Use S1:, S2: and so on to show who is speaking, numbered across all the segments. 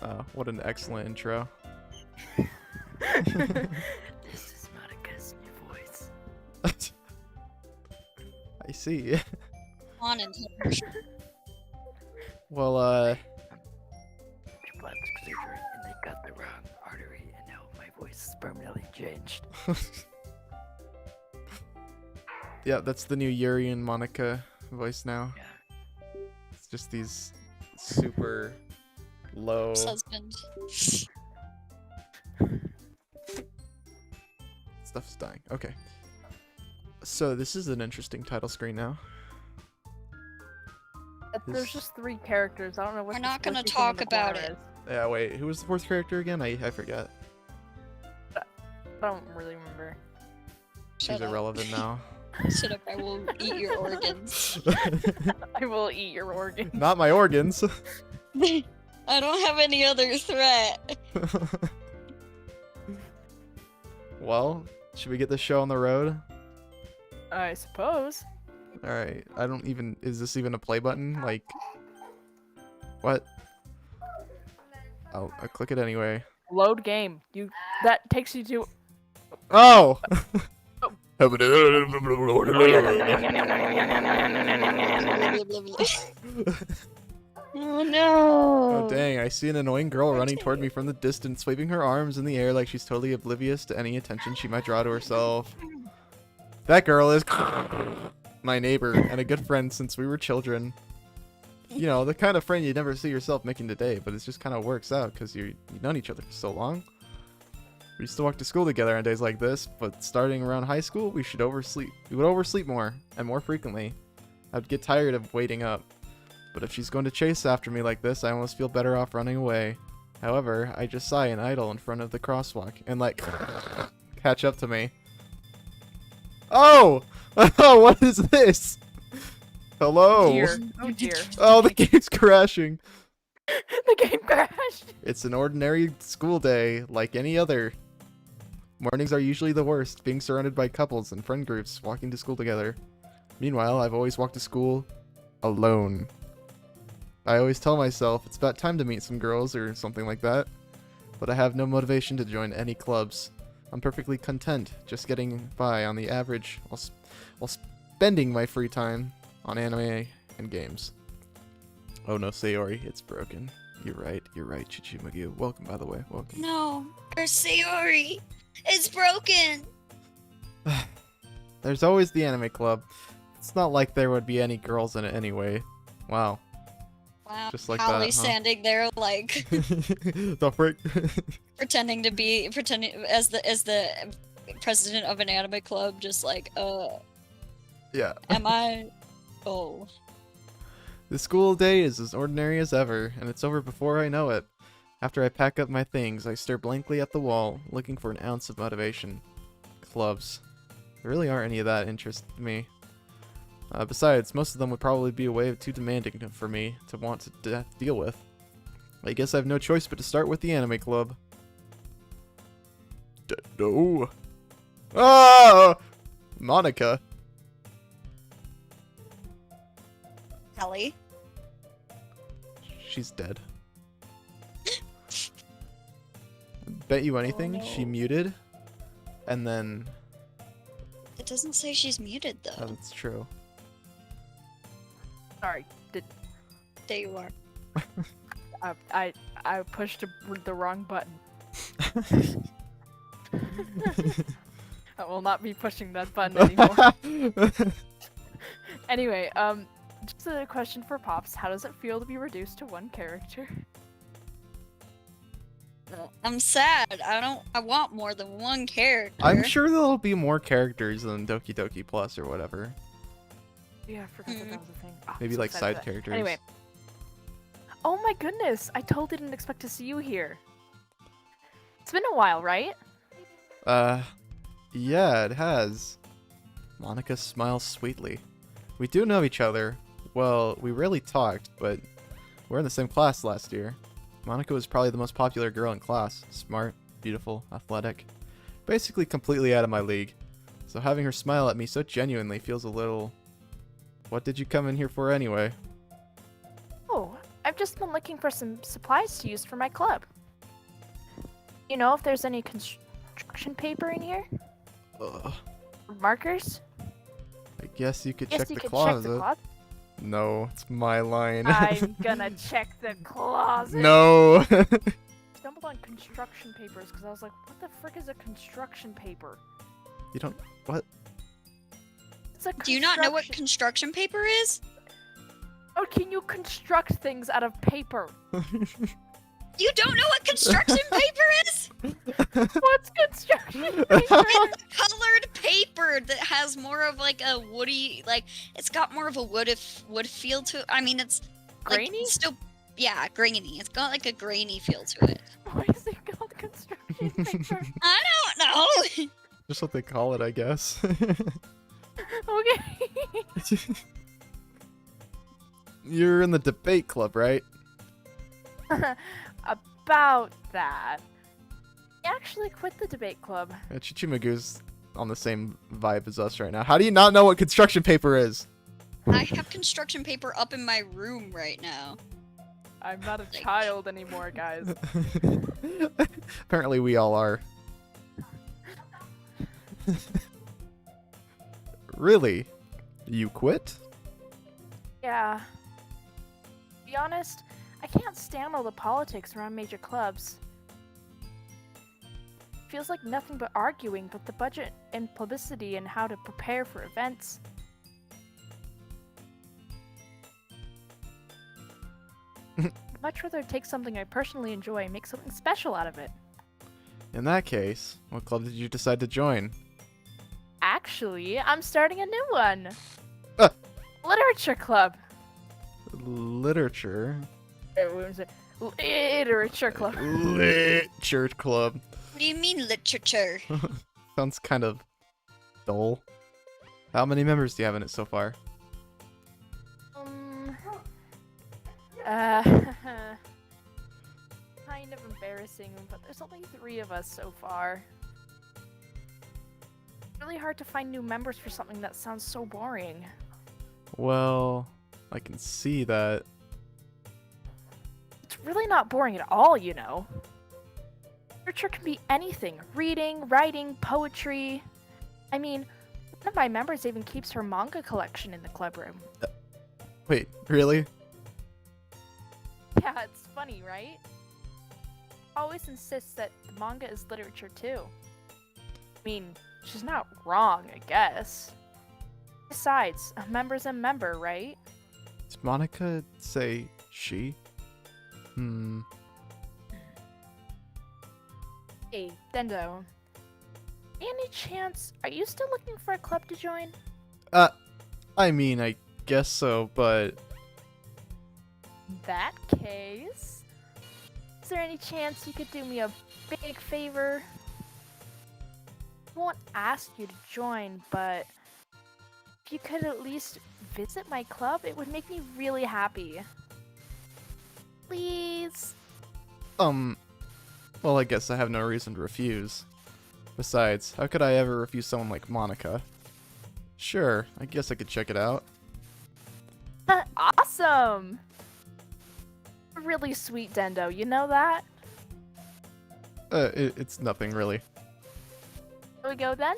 S1: Oh, what an excellent intro.
S2: This is Monica's new voice.
S1: I see.
S3: On and
S1: Well,
S2: Plastic surgery, and they cut the wrong artery, and now my voice is permanently changed.
S1: yeah, that's the new Yuri and Monica voice now.
S2: Yeah.
S1: It's just these super low.
S3: husband.
S1: Stuff's dying. Okay. So this is an interesting title screen now.
S4: There's just 3 characters. I don't know what.
S3: We're
S4: the
S3: not gonna
S4: spooky thing
S3: talk
S4: in the
S3: about
S4: corner
S3: it.
S4: is.
S1: Yeah, wait, who was the 4th character again? I forget.
S4: I don't really remember.
S1: She's
S3: Shut up.
S1: irrelevant now.
S3: Shut up, I will eat your organs.
S4: I will eat your organ.
S1: Not my organs.
S3: I don't have any other threat.
S1: Well, should we get this show on the road?
S4: I suppose.
S1: Alright, I don't even... Is this even a play button? Like... What? I'll click it anyway.
S4: Load game. That takes you to.
S1: Oh!
S3: Oh no!
S1: Oh dang, I see an annoying girl running toward me from the distance, waving her arms in the air like she's totally oblivious to any attention she might draw to herself. That girl is my neighbor and a good friend since we were children. You know, the kind of friend you'd never see yourself making today, but it just kind of works out because you've known each other for so long. We used to walk to school together on days like this, but starting around high school, we would oversleep more and more frequently. I'd get tired of waiting up. But if she's going to chase after me like this, I almost feel better off running away. However, I just sigh and idle in front of the crosswalk and like catch up to me. Oh! Oh, what is this? Hello?
S4: Dear. Oh dear.
S1: Oh, the game's crashing.
S4: The game crashed.
S1: It's an ordinary school day like any other. Mornings are usually the worst, being surrounded by couples and friend groups walking to school together. Meanwhile, I've always walked to school alone. I always tell myself it's about time to meet some girls or something like that, but I have no motivation to join any clubs. I'm perfectly content just getting by on the average while spending my free time on anime and games. Oh no, Sayori, it's broken. You're right, Chichimagu. Welcome, by the way, welcome.
S3: No, our Sayori is broken.
S1: There's always the anime club. It's not like there would be any girls in it anyway. Wow.
S3: Wow,
S1: Just like
S3: Holly
S1: that, huh?
S3: standing there like
S1: The frick?
S3: pretending as the president of an anime club, just like
S1: Yeah.
S3: am I? Oh.
S1: The school day is as ordinary as ever, and it's over before I know it. After I pack up my things, I stare blankly at the wall, looking for an ounce of motivation. Clubs. There really aren't any of that interest me. Besides, most of them would probably be a way too demanding for me to want to deal with. I guess I have no choice but to start with the anime club. No. Ah! Monica.
S3: Holly?
S1: She's dead. Bet you anything,
S3: no.
S1: she muted, and then...
S3: It doesn't say she's muted
S1: Oh,
S3: though.
S1: that's true.
S4: Sorry.
S3: There you are.
S4: I pushed the wrong button. I will not be pushing that button anymore. Anyway, just a question for Pops. How does it feel to be reduced to 1 character?
S3: I'm sad. I want more than 1 character.
S1: I'm sure there'll be more characters than Doki Doki Plus or whatever.
S4: Yeah, I forgot that was a thing. Oh, I'm
S1: Maybe
S4: so
S1: like
S4: excited
S1: side
S4: for that.
S1: characters.
S4: Anyway. Oh my goodness! I totally didn't expect to see you here. It's been a while, right?
S1: Yeah, it has. Monica smiles sweetly. We do know each other. Well, we rarely talked, but we're in the same class last year. Monica was probably the most popular girl in class. Smart, beautiful, athletic. Basically completely out of my league. So having her smile at me so genuinely feels a little... What did you come in here for anyway?
S4: Oh, I've just been looking for some supplies to use for my club. You know if there's any construction paper in here?
S1: Ugh.
S4: Or markers?
S1: I guess you could check
S4: Yes, you
S1: the
S4: could
S1: closet.
S4: check the closet.
S1: No, it's my line.
S4: I'm gonna check the closet.
S1: No.
S4: Stumbled on construction papers because I was like, what the frick is a construction paper?
S1: You don't. What?
S4: It's a
S3: Do you not know what
S4: construction-
S3: construction paper is?
S4: How can you construct things out of paper?
S3: You don't know what construction paper is?
S4: What's construction paper?
S3: It's colored paper that has more of like a woody, like it's got more of a wood feel to it. I mean, it's like,
S4: Grainy?
S3: still, yeah, grainy. It's got like a grainy feel to it.
S4: Why is it called construction paper?
S3: I don't know.
S1: Just what they call it, I guess.
S4: Okay.
S1: You're in the debate club, right?
S4: About that. I actually quit the debate club.
S1: Yeah, Chichimagu's on the same vibe as us right now. How do you not know what construction paper is?
S3: I have construction paper up in my room right now.
S4: I'm not a child anymore, guys.
S1: Apparently we all are. Really? You quit?
S4: Yeah. To be honest, I can't stand all the politics around major clubs. Feels like nothing but arguing, but the budget and publicity and how to prepare for events. I'd much rather take something I personally enjoy and make something special out of it.
S1: In that case, what club did you decide to join?
S4: Actually, I'm starting a new one.
S1: Uh.
S4: Literature club.
S1: Literature?
S4: What was it? Literature club.
S1: Literature club.
S3: What do you mean literature?
S1: Sounds kind of dull. How many members do you have in it so far?
S4: Kind of embarrassing, but there's only 3 of us so far. Really hard to find new members for something that sounds so boring.
S1: Well, I can see that.
S4: It's really not boring at all, you know. Literature can be anything. Reading, writing, poetry. I mean, one of my members even keeps her manga collection in the club room.
S1: Wait, really?
S4: Yeah, it's funny, right? Always insists that the manga is literature too. I mean, she's not wrong, I guess. Besides, a member's a member, right?
S1: Does Monica say she?
S4: Hey, Dendo. Any chance, are you still looking for a club to join?
S1: I mean, I guess so, but
S4: In that case, is there any chance you could do me a big favor? I won't ask you to join, but if you could at least visit my club, it would make me really happy. Please?
S1: well, I guess I have no reason to refuse. Besides, how could I ever refuse someone like Monica? Sure, I guess I could check it out.
S4: Awesome! Really sweet, Dendo, you know that?
S1: It's nothing really.
S4: Here we go then?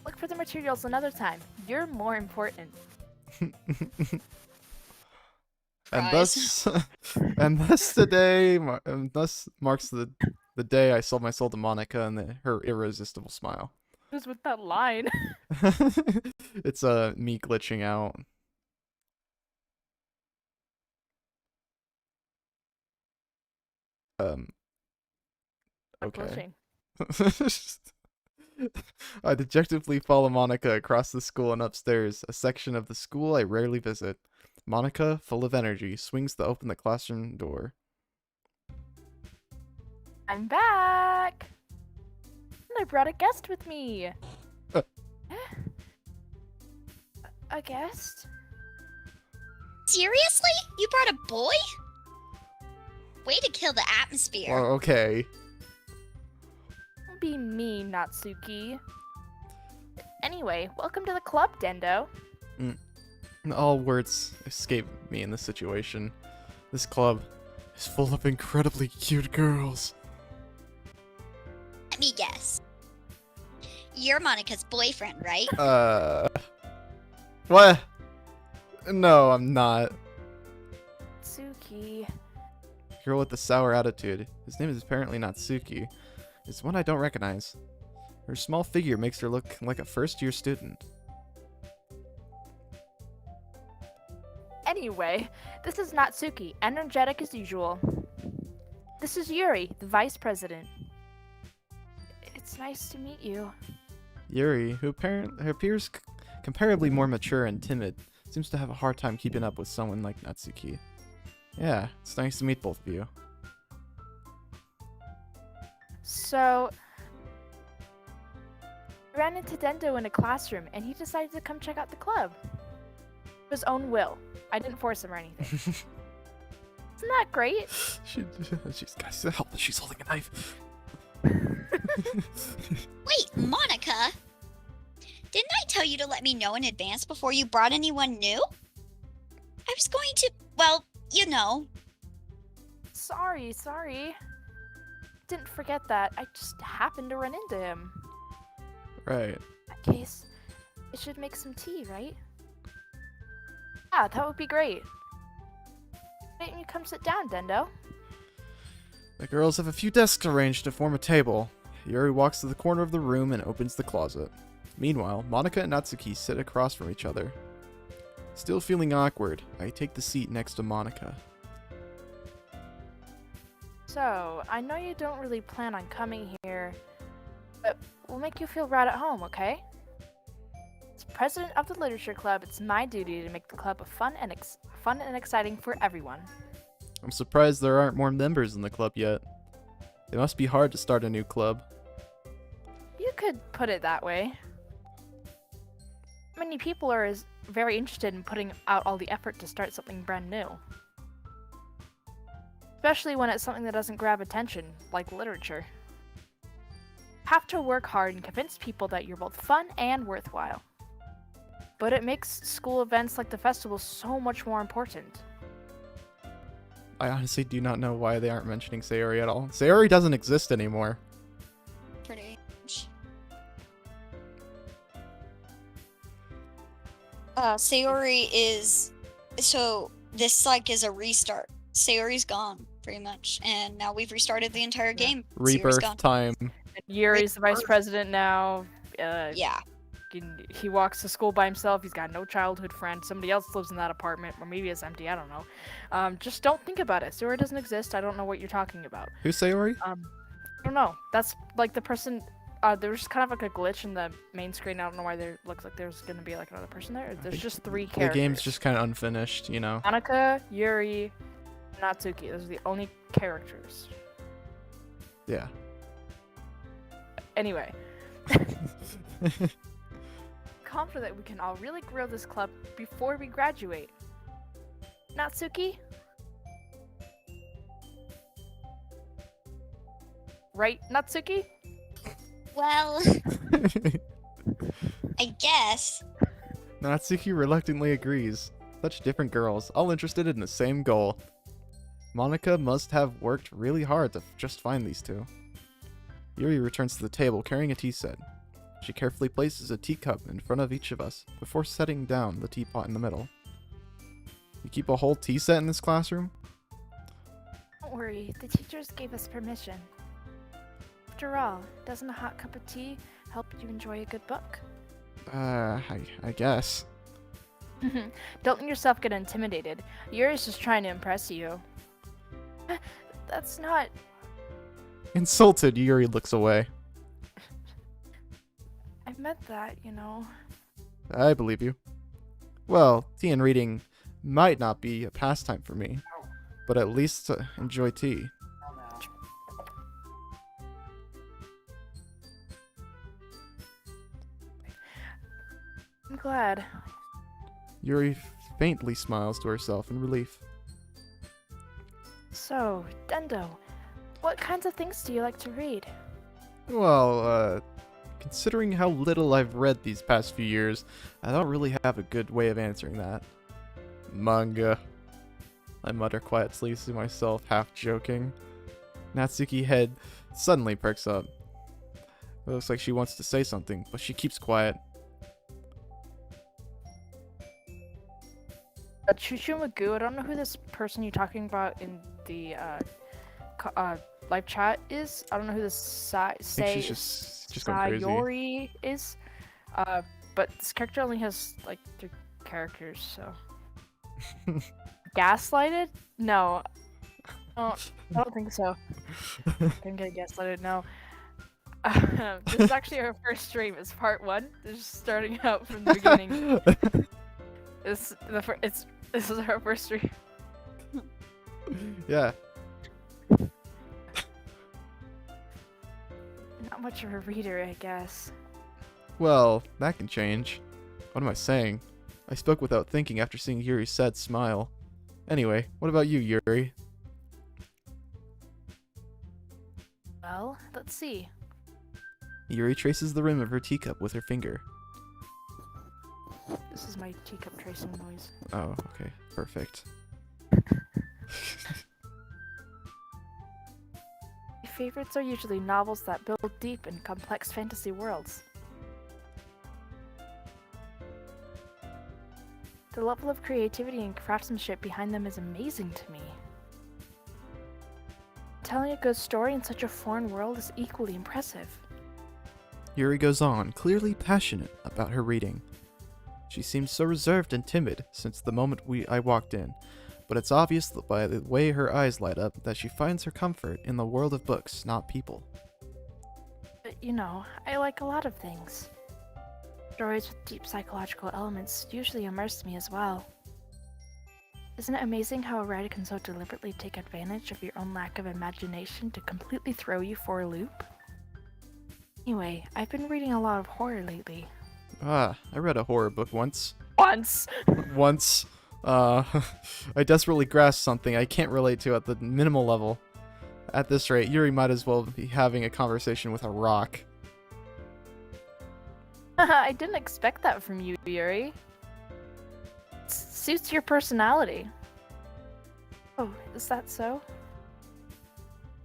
S4: Look for the materials another time. You're more important.
S1: And thus, and thus today, and thus marks the day I sold my soul to Monica and her irresistible smile.
S4: Who's with that line?
S1: It's me glitching out. Okay.
S4: Glitching.
S1: I dejectedly follow Monica across the school and upstairs, a section of the school I rarely visit. Monica, full of energy, swings to open the classroom door.
S4: I'm back! And I brought a guest with me! A guest?
S3: Seriously? You brought a boy? Way to kill the atmosphere.
S1: Well, okay.
S4: Don't be mean, Natsuki. Anyway, welcome to the club, Dendo.
S1: All words escape me in this situation. This club is full of incredibly cute girls.
S3: Let me guess. You're Monica's boyfriend, right?
S1: What? No, I'm not.
S4: Suki.
S1: Girl with the sour attitude. His name is apparently not Suki. It's one I don't recognize. Her small figure makes her look like a first-year student.
S4: Anyway, this is not Suki, energetic as usual. This is Yuri, the vice president. It's nice to meet you.
S1: Yuri, who appears comparably more mature and timid, seems to have a hard time keeping up with someone like Natsuki. Yeah, it's nice to meet both of you.
S4: So, I ran into Dendo in a classroom, and he decided to come check out the club. Of his own will. I didn't force him or anything. Isn't that great?
S1: She's guys, help! She's holding a knife.
S3: Wait, Monica? Didn't I tell you to let me know in advance before you brought anyone new? I was going to, well, you know.
S4: Sorry. Didn't forget that. I just happened to run into him.
S1: Right.
S4: In that case, I should make some tea, right? Yeah, that would be great. Why don't you come sit down, Dendo?
S1: The girls have a few desks arranged to form a table. Yuri walks to the corner of the room and opens the closet. Meanwhile, Monica and Natsuki sit across from each other. Still feeling awkward, I take the seat next to Monica.
S4: So, I know you don't really plan on coming here, but we'll make you feel right at home, okay? As president of the literature club, it's my duty to make the club fun and exciting for everyone.
S1: I'm surprised there aren't more members in the club yet. It must be hard to start a new club.
S4: You could put it that way. Many people are very interested in putting out all the effort to start something brand new. Especially when it's something that doesn't grab attention, like literature. You have to work hard and convince people that you're both fun and worthwhile. But it makes school events like the festival so much more important.
S1: I honestly do not know why they aren't mentioning Sayori at all. Sayori doesn't exist anymore.
S3: Pretty much. Sayori is, so this is a restart. Sayori's gone, pretty much, and now we've restarted the entire game. Sayori's
S1: Rebirth
S3: gone.
S1: time.
S4: Yuri's the vice president now.
S3: Yeah.
S4: He walks to school by himself. He's got no childhood friend. Somebody else lives in that apartment, or maybe it's empty. I don't know. Just don't think about it. Sayori doesn't exist. I don't know what you're talking about.
S1: Who's Sayori?
S4: I don't know. That's like the person. There was kind of like a glitch in the main screen. I don't know why there looks like there's gonna be like another person there. There's just 3 characters.
S1: The game's just kind of unfinished, you know.
S4: Monica, Yuri, Natsuki. Those are the only characters.
S1: Yeah.
S4: Anyway. Confident we can all really grow this club before we graduate. Natsuki? Right, Natsuki?
S3: Well, I guess.
S1: Natsuki reluctantly agrees. Such different girls, all interested in the same goal. Monica must have worked really hard to just find these two. Yuri returns to the table carrying a tea set. She carefully places a teacup in front of each of us before setting down the teapot in the middle. You keep a whole tea set in this classroom?
S4: Don't worry, the teachers gave us permission. After all, doesn't a hot cup of tea help you enjoy a good book?
S1: I guess.
S4: Don't let yourself get intimidated. Yuri's just trying to impress you. That's not...
S1: Insulted, Yuri looks away.
S4: I meant that, you know.
S1: I believe you. Well, tea and reading might not be a pastime for me, but at least enjoy tea.
S4: I'm glad.
S1: Yuri faintly smiles to herself in relief.
S4: So, Dendo, what kinds of things do you like to read?
S1: Well, Considering how little I've read these past few years, I don't really have a good way of answering that. Manga. I mutter quietly to myself, half joking. Natsuki's head suddenly perks up. It looks like she wants to say something, but she keeps quiet.
S4: Chuchu Magoo, I don't know who this person you're talking about in the live chat is. I don't know who this
S1: I think she's just going crazy.
S4: Yuri is. But this character only has like 3 characters, so. Gaslighted? No. Oh, I don't think so. Didn't get gaslighted, no. This is actually our first stream. It's part 1. This is starting out from the beginning. This is our first stream.
S1: Yeah.
S4: Not much of a reader, I guess.
S1: Well, that can change. What am I saying? I spoke without thinking after seeing Yuri's sad smile. Anyway, what about you, Yuri?
S4: Well, let's see.
S1: Yuri traces the rim of her teacup with her finger.
S4: This is my teacup tracing noise.
S1: Oh, okay. Perfect.
S4: My favorites are usually novels that build deep and complex fantasy worlds. The level of creativity and craftsmanship behind them is amazing to me. Telling a good story in such a foreign world is equally impressive.
S1: Yuri goes on, clearly passionate about her reading. She seemed so reserved and timid since the moment I walked in, but it's obvious by the way her eyes light up that she finds her comfort in the world of books, not people.
S4: But you know, I like a lot of things. Stories with deep psychological elements usually immerse me as well. Isn't it amazing how a writer can so deliberately take advantage of your own lack of imagination to completely throw you for a loop? Anyway, I've been reading a lot of horror lately.
S1: Ah, I read a horror book once.
S4: Once!
S1: Once. I desperately grasped something I can't relate to at the minimal level. At this rate, Yuri might as well be having a conversation with a rock.
S4: I didn't expect that from you, Yuri. It suits your personality. Oh, is that so?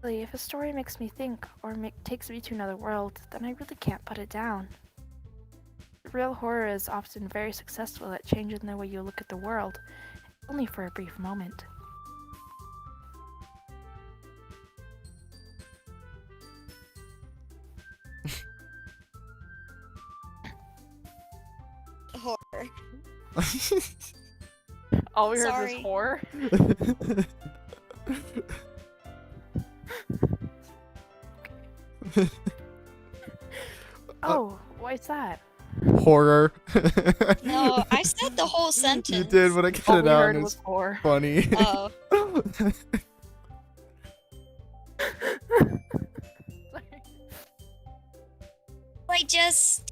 S4: Really, if a story makes me think or takes me to another world, then I really can't put it down. Real horror is often very successful at changing the way you look at the world, only for a brief moment.
S3: Horror.
S4: All we heard
S3: Sorry.
S4: was horror. Oh, why's that?
S1: Horror.
S3: No, I said the whole sentence.
S1: You did, but I cut
S4: All
S1: it
S4: we
S1: out
S4: heard
S1: and
S4: was
S1: it's
S4: horror.
S1: funny.
S3: Oh. I just...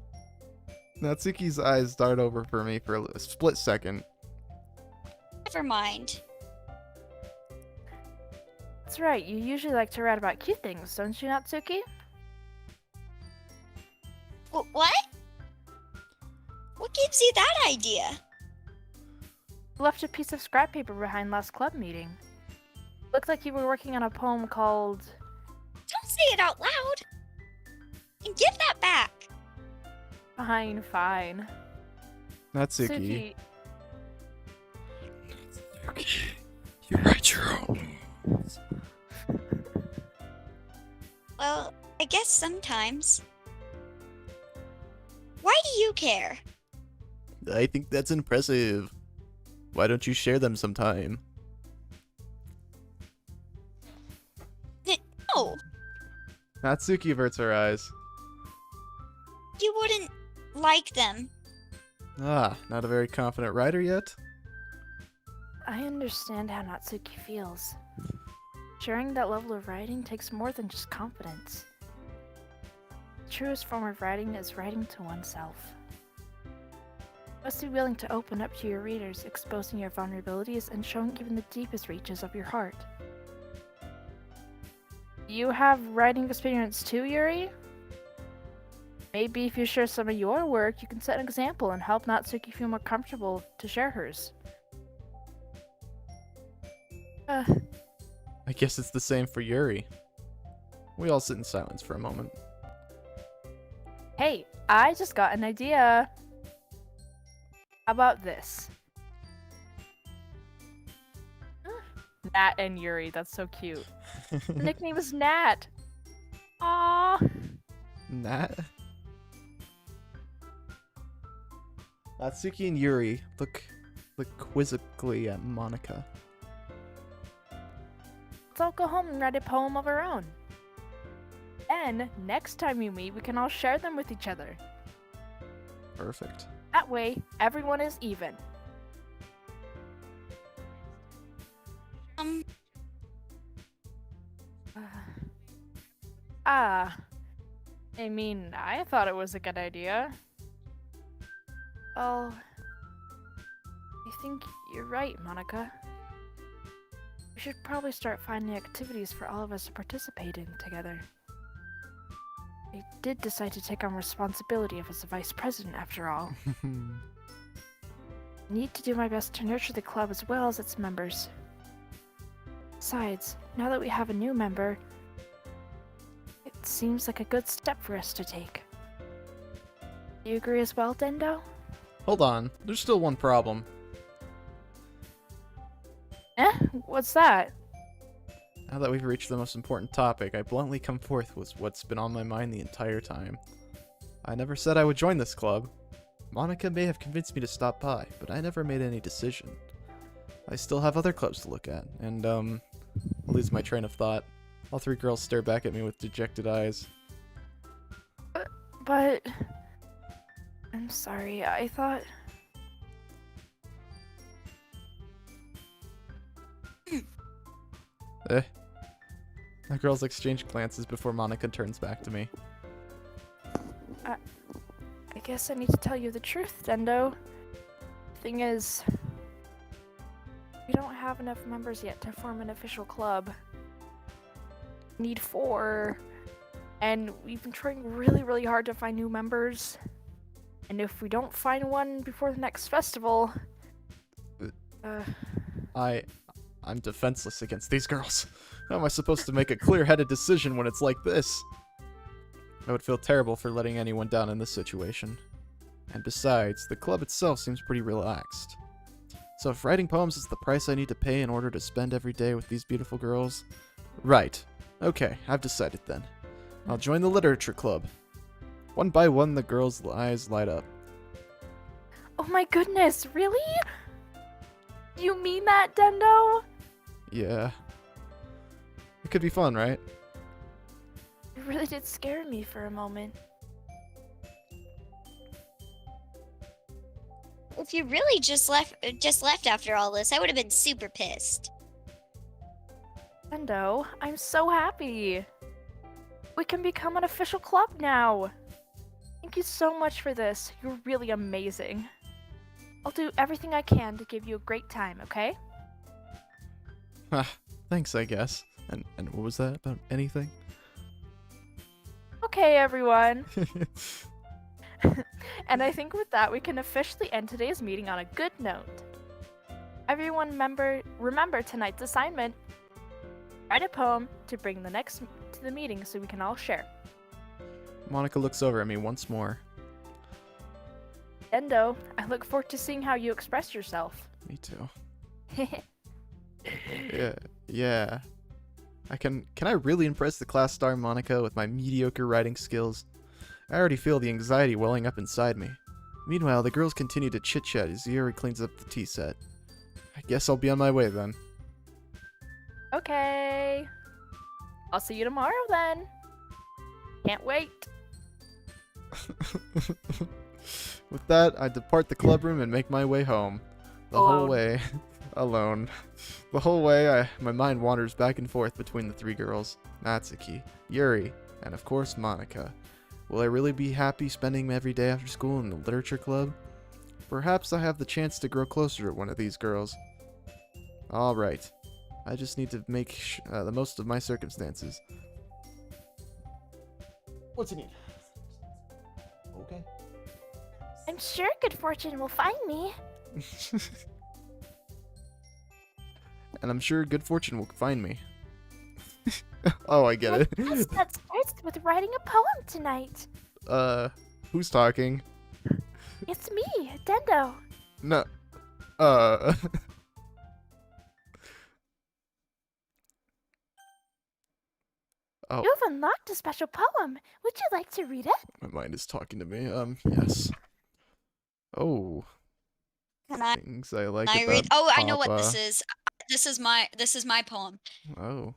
S1: Natsuki's eyes dart over for me for a split second.
S3: Never mind.
S4: That's right, you usually like to write about cute things, don't you, Natsuki?
S3: What? What gives you that idea?
S4: You left a piece of scrap paper behind last club meeting. Looked like you were working on a poem called...
S3: Don't say it out loud. And give that back.
S4: Fine, fine.
S1: Natsuki.
S4: Natsuki.
S1: You write your own.
S3: Well, I guess sometimes. Why do you care?
S1: I think that's impressive. Why don't you share them sometime?
S3: No,
S1: Natsuki averts her eyes.
S3: you wouldn't like them.
S1: Ah, not a very confident writer yet?
S4: I understand how Natsuki feels. Sharing that level of writing takes more than just confidence. The truest form of writing is writing to oneself. You must be willing to open up to your readers, exposing your vulnerabilities and showing even the deepest reaches of your heart. You have writing experience too, Yuri? Maybe if you share some of your work, you can set an example and help Natsuki feel more comfortable to share hers.
S1: I guess it's the same for Yuri. We all sit in silence for a moment.
S4: Hey, I just got an idea. How about this? Nat and Yuri, that's so cute. Her nickname is Nat. Aww.
S1: Nat? Natsuki and Yuri look quizzically at Monica.
S4: Let's all go home and write a poem of our own. Then, next time we meet, we can all share them with each other.
S1: Perfect.
S4: That way, everyone is even. I mean, I thought it was a good idea. Oh, I think you're right, Monica. We should probably start finding activities for all of us to participate in together. I did decide to take on responsibility as a vice president after all. I need to do my best to nurture the club as well as its members. Besides, now that we have a new member, it seems like a good step for us to take. Do you agree as well, Dendo?
S1: Hold on, there's still one problem.
S4: What's that?
S1: Now that we've reached the most important topic, I bluntly come forth with what's been on my mind the entire time. I never said I would join this club. Monica may have convinced me to stop by, but I never made any decision. I still have other clubs to look at, and, I lose my train of thought. All three girls stare back at me with dejected eyes.
S4: But... I'm sorry, I thought...
S1: The girls exchange glances before Monica turns back to me.
S4: I guess I need to tell you the truth, Dendo. Thing is... we don't have enough members yet to form an official club. Need 4. And we've been trying really hard to find new members. And if we don't find one before the next festival...
S1: I'm defenseless against these girls. How am I supposed to make a clear-headed decision when it's like this? I would feel terrible for letting anyone down in this situation. And besides, the club itself seems pretty relaxed. So if writing poems is the price I need to pay in order to spend every day with these beautiful girls... Right. Okay, I've decided then. I'll join the literature club. One by one, the girls' eyes light up.
S4: Oh my goodness, really? Do you mean that, Dendo?
S1: Yeah. It could be fun, right?
S4: It really did scare me for a moment.
S3: If you really just left after all this, I would have been super pissed.
S4: Dendo, I'm so happy. We can become an official club now. Thank you so much for this. You're really amazing. I'll do everything I can to give you a great time, okay?
S1: Thanks, I guess. And what was that about anything?
S4: Okay, everyone. And I think with that, we can officially end today's meeting on a good note. Everyone remember tonight's assignment. Write a poem to bring to the meeting so we can all share.
S1: Monica looks over at me once more.
S4: Dendo, I look forward to seeing how you express yourself.
S1: Me too. Yeah. Can I really impress the class star Monica with my mediocre writing skills? I already feel the anxiety welling up inside me. Meanwhile, the girls continue to chit-chat as Yuri cleans up the tea set. I guess I'll be on my way then.
S4: Okay. I'll see you tomorrow then. Can't wait.
S1: With that, I depart the club room and make my way home. The whole way... alone. The whole way, my mind wanders back and forth between the three girls. Natsuki, Yuri, and of course Monica. Will I really be happy spending every day after school in the literature club? Perhaps I have the chance to grow closer to one of these girls. Alright. I just need to make the most of my circumstances. What's he need?
S4: I'm sure good fortune will find me.
S1: And I'm sure good fortune will find me. Oh, I get it.
S4: Yes, that starts with writing a poem tonight.
S1: Who's talking?
S4: It's me, Dendo.
S1: No. Oh,
S4: You have unlocked a special poem. Would you like to read it?
S1: my mind is talking to me. Yes. Oh,
S3: Can I
S1: things I like
S3: I
S1: about
S3: read? Oh, I know what
S1: Papa.
S3: this is. This is my poem.
S1: Oh,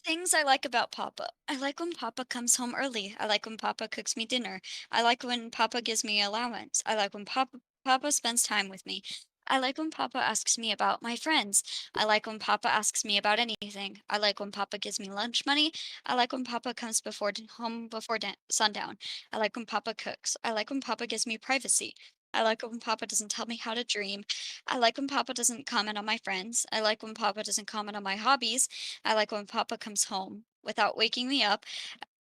S3: Things I like about Papa. I like when Papa comes home early. I like when Papa cooks me dinner. I like when Papa gives me allowance. I like when Papa spends time with me. I like when Papa asks me about my friends. I like when Papa asks me about anything. I like when Papa gives me lunch money. I like when Papa comes home before sundown. I like when Papa cooks. I like when Papa gives me privacy. I like when Papa doesn't tell me how to dream. I like when Papa doesn't comment on my friends. I like when Papa doesn't comment on my hobbies. I like when Papa comes home without waking me up.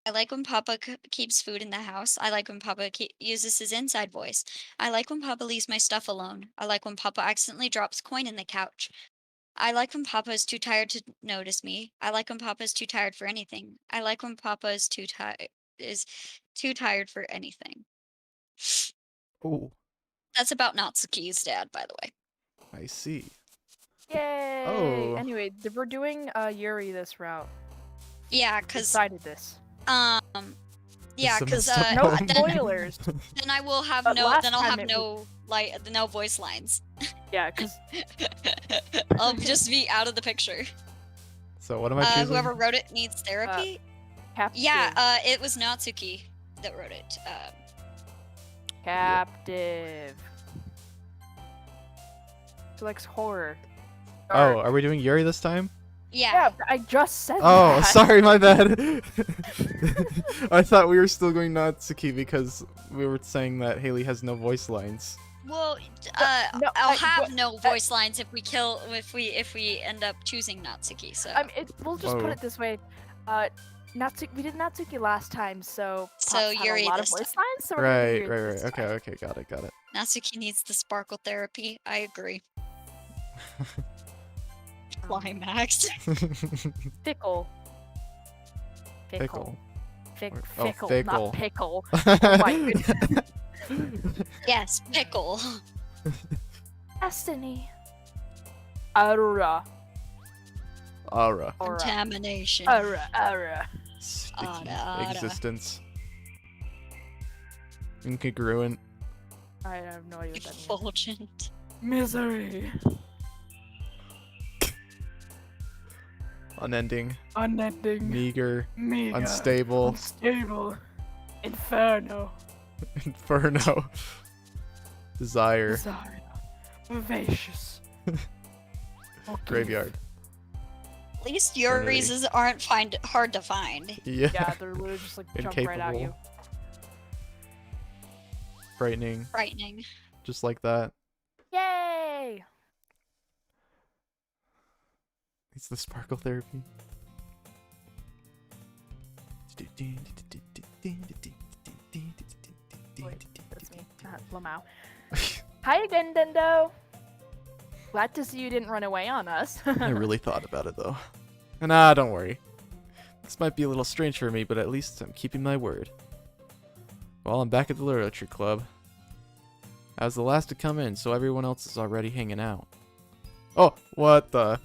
S3: I like when Papa keeps food in the house. I like when Papa uses his inside voice. I like when Papa leaves my stuff alone. I like when Papa accidentally drops coin in the couch. I like when Papa is too tired to notice me. I like when Papa is too tired for anything. I like when Papa is too tired for anything.
S1: oh,
S3: That's about Natsuki's dad, by the way.
S1: I see.
S4: Yay!
S1: Oh.
S4: Anyway, we're doing Yuri this route.
S3: Yeah, cause
S4: Decided this.
S3: yeah,
S1: It's a
S3: cause
S1: messed up
S4: No
S1: poem.
S4: spoilers.
S3: then I will have
S4: But last
S3: then I'll
S4: time
S3: have
S4: it
S3: no voice lines.
S4: Yeah, because
S3: I'll just be out of the picture.
S1: So what am I choosing?
S3: Whoever wrote it needs therapy.
S4: captive.
S3: Yeah, it was Natsuki that wrote it.
S4: Captive. She likes horror.
S1: Oh,
S4: Dark.
S1: are we doing Yuri this time?
S4: Yeah, I just said
S1: Oh,
S4: that.
S1: sorry, my bad. I thought we were still going Natsuki because we were saying that Haley has no voice lines.
S3: Well,
S4: no,
S3: I'll
S4: I-
S3: have
S4: what-
S3: no voice lines if we end up choosing Natsuki. So
S4: We'll just put
S1: Whoa.
S4: it this way. Natsuki, we did Natsuki last time, so
S3: So
S4: Pops had
S3: Yuri
S4: a lot
S3: this
S4: of voice
S3: time.
S4: lines. So we're gonna do
S1: Right,
S4: Yuri
S1: right,
S4: this
S1: right.
S4: time.
S1: Okay, got it.
S3: Natsuki needs the sparkle therapy. I agree. Climax.
S4: Fickle.
S1: Pickle. Oh,
S4: Fickle,
S1: fickle.
S4: not pickle. Oh my goodness.
S3: Yes, pickle.
S4: Destiny. Aura.
S1: Aura.
S3: Contamination.
S4: Aura.
S1: Sticky
S3: Ara.
S1: existence. Incongruent.
S4: I have no idea what that means.
S3: Effulgent.
S4: Misery.
S1: Unending.
S4: Unending.
S1: Meager.
S4: Mega.
S1: Unstable.
S4: Unstable. Inferno.
S1: Inferno. Desire.
S4: Desire. Vivacious.
S1: Graveyard.
S3: At least
S1: Eternity.
S3: Yuri's aren't hard to find.
S1: Yeah.
S4: Yeah, they're literally just like jump right at you.
S1: Incapable. Frightening.
S3: Frightening.
S1: Just like that.
S4: Yay!
S1: It's the sparkle therapy.
S4: Wait, that's me, not Lamau. Hi again, Dendo. Glad to see you didn't run away on us.
S1: I really thought about it though. Nah, don't worry. This might be a little strange for me, but at least I'm keeping my word. Well, I'm back at the literature club. I was the last to come in, so everyone else is already hanging out. Oh, what the?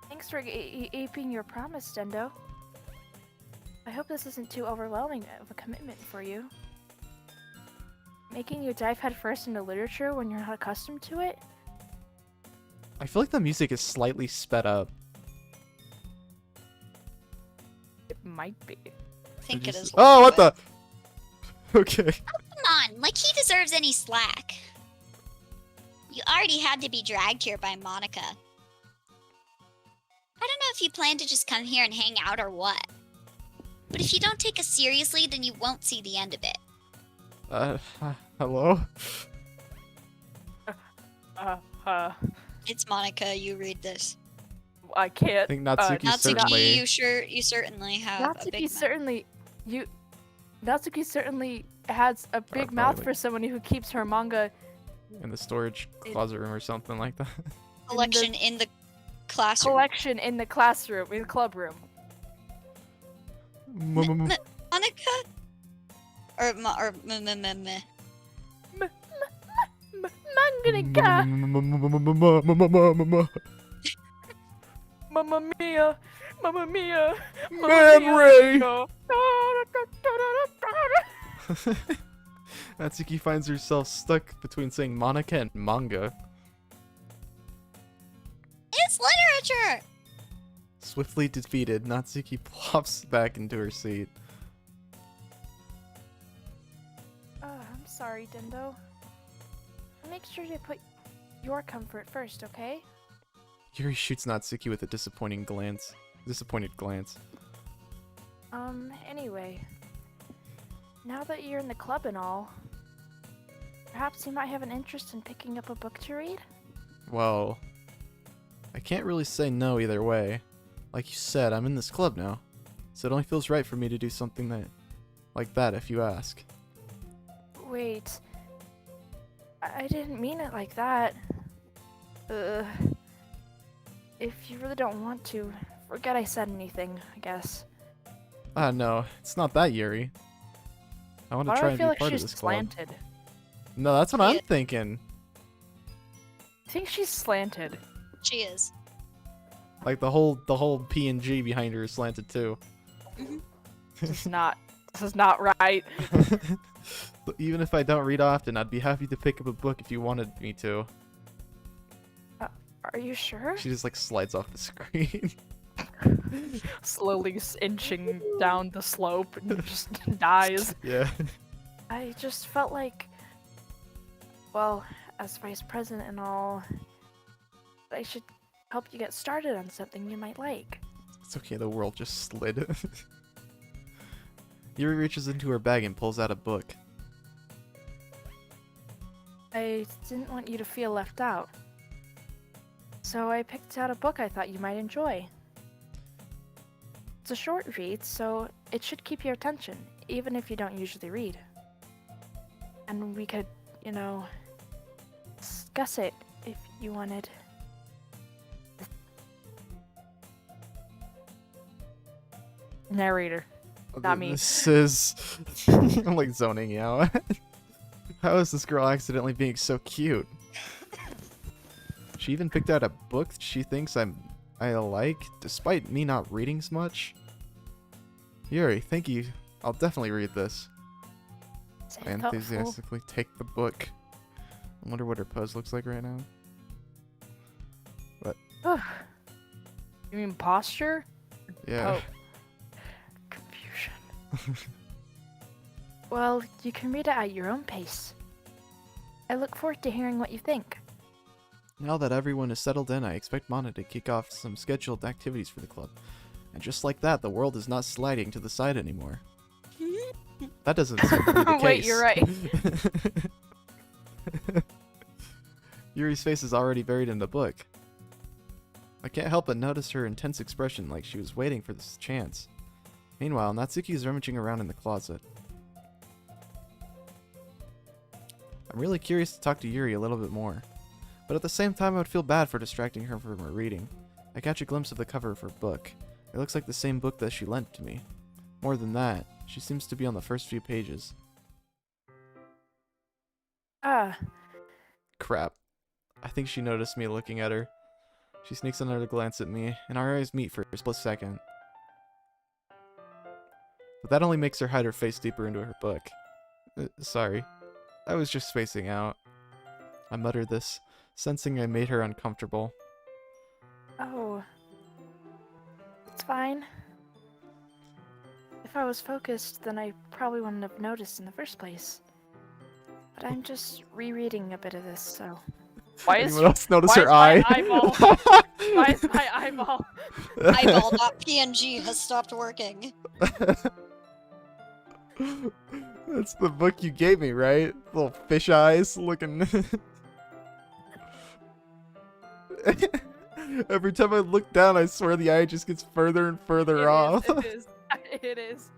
S4: Thanks for aping your promise, Dendo. I hope this isn't too overwhelming of a commitment for you. Making you dive headfirst into literature when you're not accustomed to it?
S1: I feel like the music is slightly sped up.
S4: It might be.
S3: I think it is.
S1: Oh, what the? Okay.
S3: Come on, like he deserves any slack. You already had to be dragged here by Monica. I don't know if you plan to just come here and hang out or what. But if you don't take us seriously, then you won't see the end of it.
S1: Hello?
S3: It's Monica, you read this.
S4: I can't.
S1: I think Natsuki
S3: Natsuki,
S1: certainly...
S3: you certainly have a big
S4: Natsuki
S3: mouth.
S4: certainly. Natsuki certainly has a big mouth
S1: probably.
S4: for someone who keeps her manga
S1: In the storage closet room or something like that.
S3: Collection in the classroom.
S4: collection in the classroom, in the club room.
S3: Monica? Or meh.
S4: Manganika! Mamma mia! Mamma mia!
S1: Man Ray!
S4: mia.
S1: Natsuki finds herself stuck between saying Monica and manga.
S3: It's literature!
S1: Swiftly defeated, Natsuki plops back into her seat.
S4: I'm sorry, Dindo. Make sure to put your comfort first, okay?
S1: Yuri shoots Natsuki with a disappointed glance.
S4: Anyway. Now that you're in the club and all, perhaps you might have an interest in picking up a book to read?
S1: Well, I can't really say no either way. Like you said, I'm in this club now, so it only feels right for me to do something like that if you ask.
S4: Wait. I didn't mean it like that. If you really don't want to, forget I said anything, I guess.
S1: No, it's not that, Yuri. I want to
S4: Why do
S1: try
S4: I
S1: and
S4: feel
S1: be
S4: like
S1: part of
S4: she's
S1: this club.
S4: slanted?
S1: No, that's what I'm thinking.
S4: I think she's slanted.
S3: She is.
S1: Like the whole PNG behind her is slanted too.
S4: This is not right.
S1: But even if I don't read often, I'd be happy to pick up a book if you wanted me to.
S4: Are you sure?
S1: She just like slides off the screen.
S4: Slowly inching down the slope and just dies.
S1: Yeah.
S4: I just felt like, well, as vice president and all, I should help you get started on something you might like.
S1: It's okay, the world just slid. Yuri reaches into her bag and pulls out a book.
S4: I didn't want you to feel left out. So I picked out a book I thought you might enjoy. It's a short read, so it should keep your attention, even if you don't usually read. And we could, discuss it if you wanted. Narrator. Not me.
S1: This is... I'm like zoning out. How is this girl accidentally being so cute? She even picked out a book she thinks I like, despite me not reading so much. Yuri, thank you. I'll definitely read this. I enthusiastically take the book. I wonder what her pose looks like right now.
S4: You mean posture?
S1: Yeah.
S4: Oh. Confusion. Well, you can read it at your own pace. I look forward to hearing what you think.
S1: Now that everyone is settled in, I expect Mana to kick off some scheduled activities for the club. And just like that, the world is not sliding to the side anymore. That doesn't seem to be the case.
S4: Wait, you're right.
S1: Yuri's face is already buried in the book. I can't help but notice her intense expression, like she was waiting for this chance. Meanwhile, Natsuki is rummaging around in the closet. I'm really curious to talk to Yuri a little bit more. But at the same time, I would feel bad for distracting her from her reading. I catch a glimpse of the cover of her book. It looks like the same book that she lent to me. More than that, she seems to be on the first few pages. Crap. I think she noticed me looking at her. She sneaks another glance at me, and our eyes meet for a split second. But that only makes her hide her face deeper into her book. Sorry. I was just spacing out. I muttered this, sensing I made her uncomfortable.
S4: Oh. It's fine. If I was focused, then I probably wouldn't have noticed in the first place. But I'm just rereading a bit of this, so... Why is
S1: Anyone else notice
S4: why
S1: her
S4: is
S1: eye?
S4: my eyeball? Why is my eyeball?
S3: Eyeball.png has stopped working.
S1: That's the book you gave me, right? Little fish eyes looking. Every time I look down, I swear the eye just gets further and further off.
S4: It is. It is.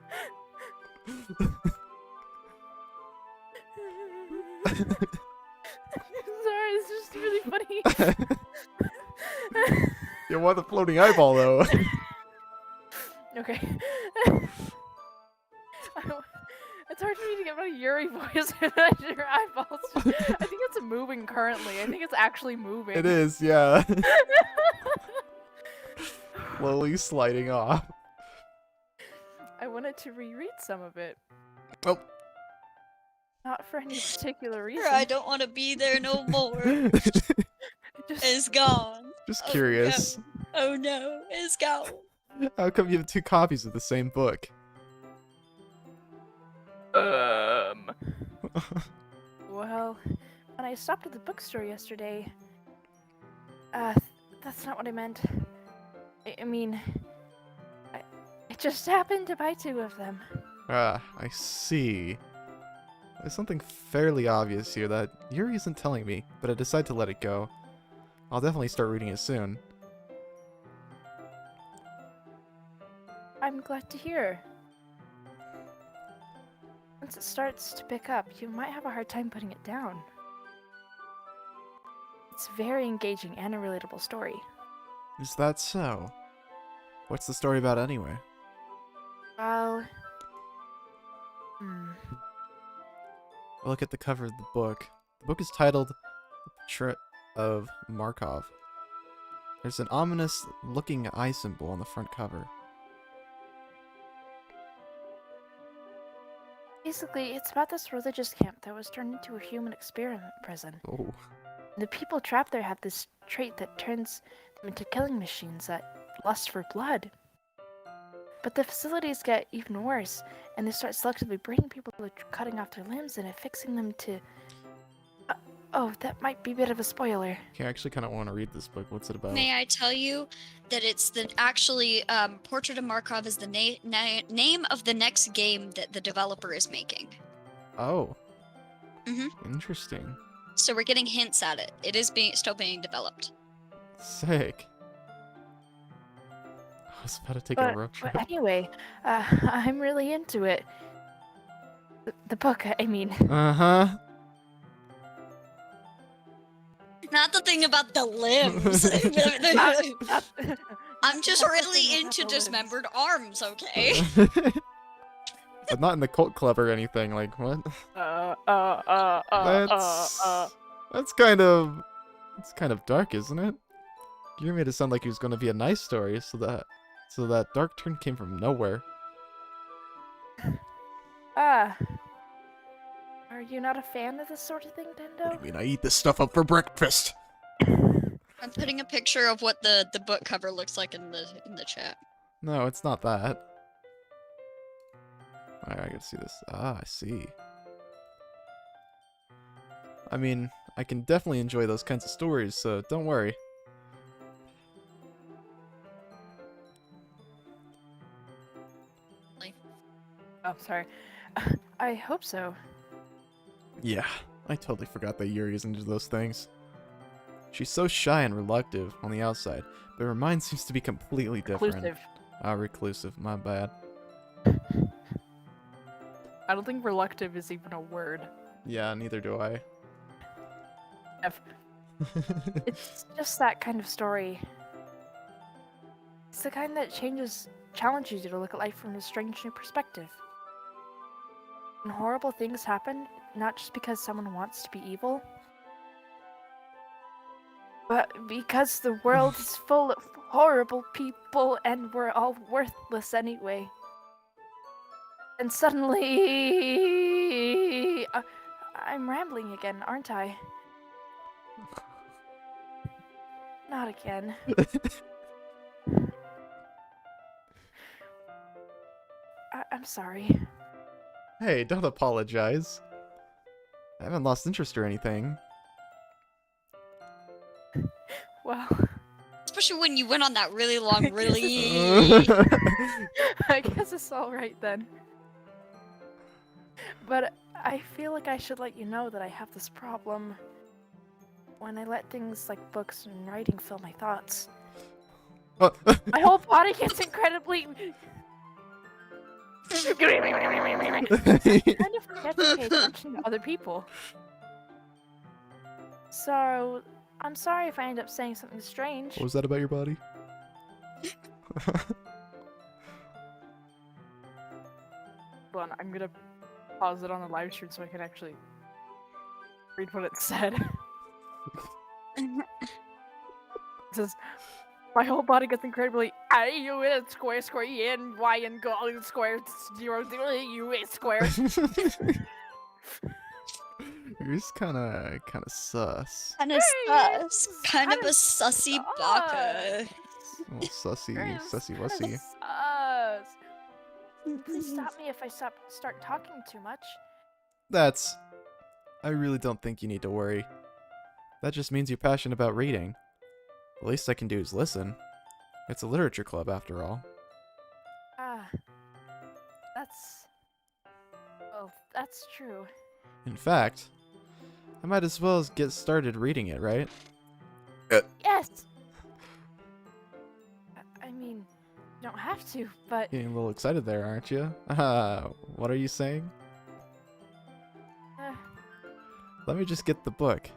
S4: Sorry, it's just really funny.
S1: You want the floating eyeball, though.
S4: Okay. It's hard for me to get my Yuri voice without your eyeballs. I think it's moving currently. I think it's actually moving.
S1: It is, yeah. Slowly sliding off.
S4: I wanted to reread some of it.
S1: Oh.
S4: Not for any particular reason.
S3: I don't want to be there no more.
S4: Just,
S3: It's gone.
S1: Just
S3: Oh,
S1: curious.
S3: no. Oh no, it's gone.
S1: How come you have 2 copies of the same book?
S4: well, when I stopped at the bookstore yesterday, that's not what I meant. I mean, I just happened to buy 2 of them.
S1: Ah, I see. There's something fairly obvious here that Yuri isn't telling me, but I decide to let it go. I'll definitely start reading it soon.
S4: I'm glad to hear. Once it starts to pick up, you might have a hard time putting it down. It's very engaging and a relatable story.
S1: Is that so? What's the story about anyway?
S4: Well,
S1: Look at the cover of the book. The book is titled Portrait of Markov. There's an ominous looking eye symbol on the front cover.
S4: basically, it's about this religious camp that was turned into a human experiment prison.
S1: Oh.
S4: The people trapped there have this trait that turns them into killing machines that lust for blood. But the facilities get even worse, and they start selectively bringing people to cutting off their limbs and affixing them to... oh, that might be a bit of a spoiler.
S1: Okay, I actually kind of want to read this book. What's it about?
S3: May I tell you that it's Portrait of Markov is the name of the next game that the developer is making.
S1: Oh.
S3: Mhm.
S1: Interesting.
S3: So we're getting hints at it. It is still being developed.
S1: Sick. I was about to take a road trip.
S4: But anyway, I'm really into it. The book, I mean.
S1: Uh-huh.
S3: Not the thing about the limbs. I'm just really into dismembered arms, okay?
S1: But not in the cult club or anything, like, what? That's kind of... It's kind of dark, isn't it? You made it sound like it was going to be a nice story, so that dark turn came from nowhere.
S4: Are you not a fan of this sort of thing, Dendo?
S1: What do you mean I eat this stuff up for breakfast?
S3: I'm putting a picture of what the book cover looks like in the chat.
S1: No, it's not that. Alright, I gotta see this. Ah, I see. I mean, I can definitely enjoy those kinds of stories, so don't worry.
S4: Oh, sorry. I hope so.
S1: Yeah, I totally forgot that Yuri is into those things. She's so shy and reluctant on the outside, but her mind seems to be completely different.
S4: Reclusive.
S1: Ah, reclusive, my bad.
S4: I don't think reluctant is even a word.
S1: Yeah, neither do I.
S4: It's just that kind of story. It's the kind that challenges you to look at life from a strange new perspective. When horrible things happen, not just because someone wants to be evil, but because the world is full of horrible people and we're all worthless anyway. And suddenly... I'm rambling again, aren't I? Not again. I'm sorry.
S1: Hey, don't apologize. I haven't lost interest or anything.
S4: Well,
S3: Especially when you went on that really long, really...
S4: I guess it's alright then. But I feel like I should let you know that I have this problem when I let things like books and writing fill my thoughts. My whole body gets incredibly... I kind of forget to pay attention to other people. So, I'm sorry if I end up saying something strange.
S1: What was that about your body?
S4: Hold on, I'm gonna pause it on the live stream so I can actually read what it said. It says, my whole body gets incredibly you in a square square and y and go in square 0 u square.
S1: You're just kind of sus.
S3: Kind of sus. Kind of a sussy baka.
S1: Oh, sussy, sussy
S4: Kinda
S1: wussy.
S4: sus. Please stop me if I start talking too much.
S1: I really don't think you need to worry. That just means you're passionate about reading. The least I can do is listen. It's a literature club, after all.
S4: That's true.
S1: In fact, I might as well get started reading it, right?
S4: Yes! I mean, you don't have to, but
S1: Getting a little excited there, aren't you? What are you saying? Let me just get the book.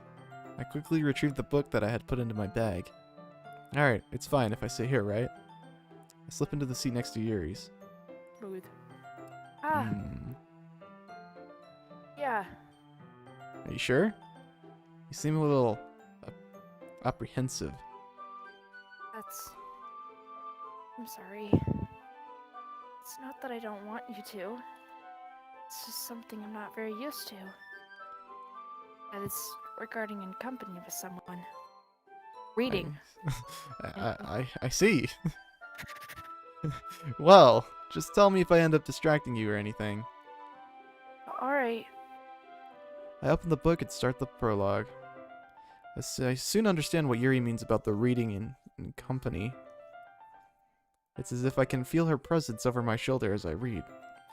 S1: I quickly retrieved the book that I had put into my bag. Alright, it's fine if I sit here, right? I slip into the seat next to Yuri's.
S4: smooth. Yeah.
S1: Are you sure? You seem a little apprehensive.
S4: I'm sorry. It's not that I don't want you to. It's just something I'm not very used to. And it's regarding in company with someone. Reading.
S1: I see. Well, just tell me if I end up distracting you or anything.
S4: Alright.
S1: I open the book and start the prologue. I soon understand what Yuri means about the reading in company. It's as if I can feel her presence over my shoulder as I read,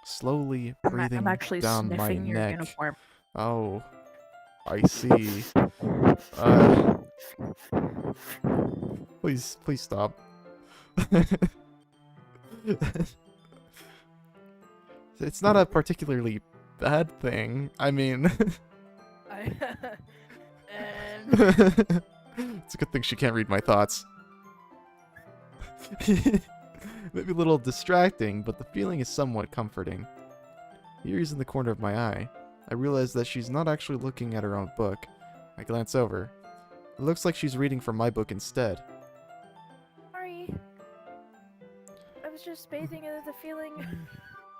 S1: slowly breathing
S4: I'm actually
S1: down my
S4: sniffing your
S1: neck.
S4: uniform.
S1: Oh, I see. Please stop. It's not a particularly bad thing. I mean, it's a good thing she can't read my thoughts. Maybe a little distracting, but the feeling is somewhat comforting. Yuri's in the corner of my eye. I realize that she's not actually looking at her own book. I glance over. It looks like she's reading from my book instead.
S4: Sorry. I was just bathing in the feeling.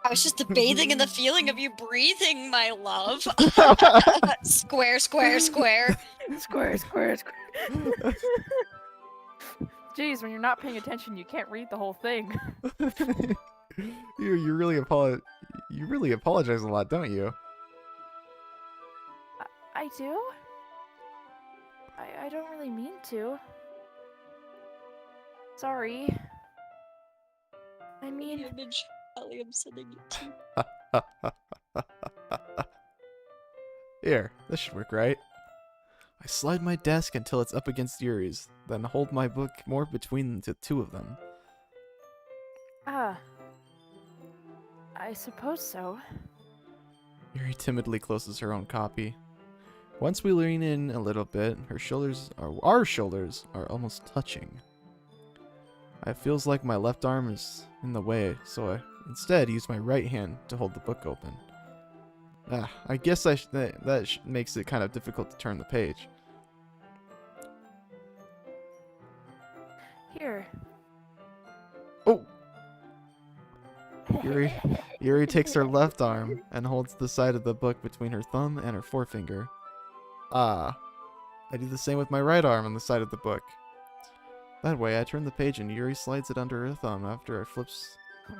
S3: I was just bathing in the feeling of you breathing, my love. Square, square, square.
S4: Square. Jeez, when you're not paying attention, you can't read the whole thing.
S1: You really apologize a lot, don't you?
S4: I do? I don't really mean to. Sorry. I mean...
S3: image Ellie, I'm sending it to you.
S1: Here, this should work, right? I slide my desk until it's up against Yuri's, then hold my book more between the two of them.
S4: I suppose so.
S1: Yuri timidly closes her own copy. Once we lean in a little bit, our shoulders are almost touching. It feels like my left arm is in the way, so I instead use my right hand to hold the book open. I guess that makes it kind of difficult to turn the page.
S4: Here.
S1: Oh! Yuri takes her left arm and holds the side of the book between her thumb and her forefinger. I do the same with my right arm on the side of the book. That way, I turn the page and Yuri slides it under her thumb after I flips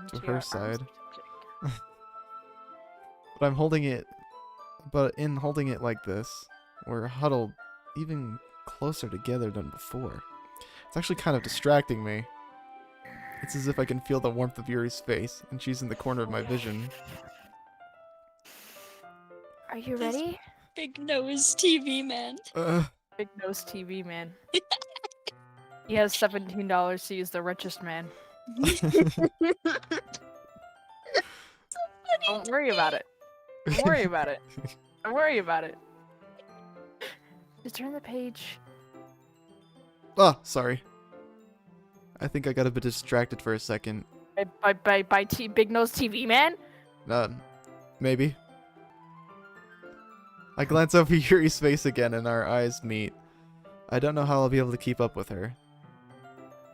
S1: to her side. But in holding it like this, we're huddled even closer together than before. It's actually kind of distracting me. It's as if I can feel the warmth of Yuri's face, and she's in the corner of my vision.
S4: Are you ready?
S3: Big nose TV man.
S4: Big nose TV man. He has $17 to use the richest man. Don't worry about it. Don't worry about it. Don't worry about it. To turn the page.
S1: Oh, sorry. I think I got a bit distracted for a second.
S4: By Big Nose TV Man?
S1: Maybe. I glance over Yuri's face again and our eyes meet. I don't know how I'll be able to keep up with her.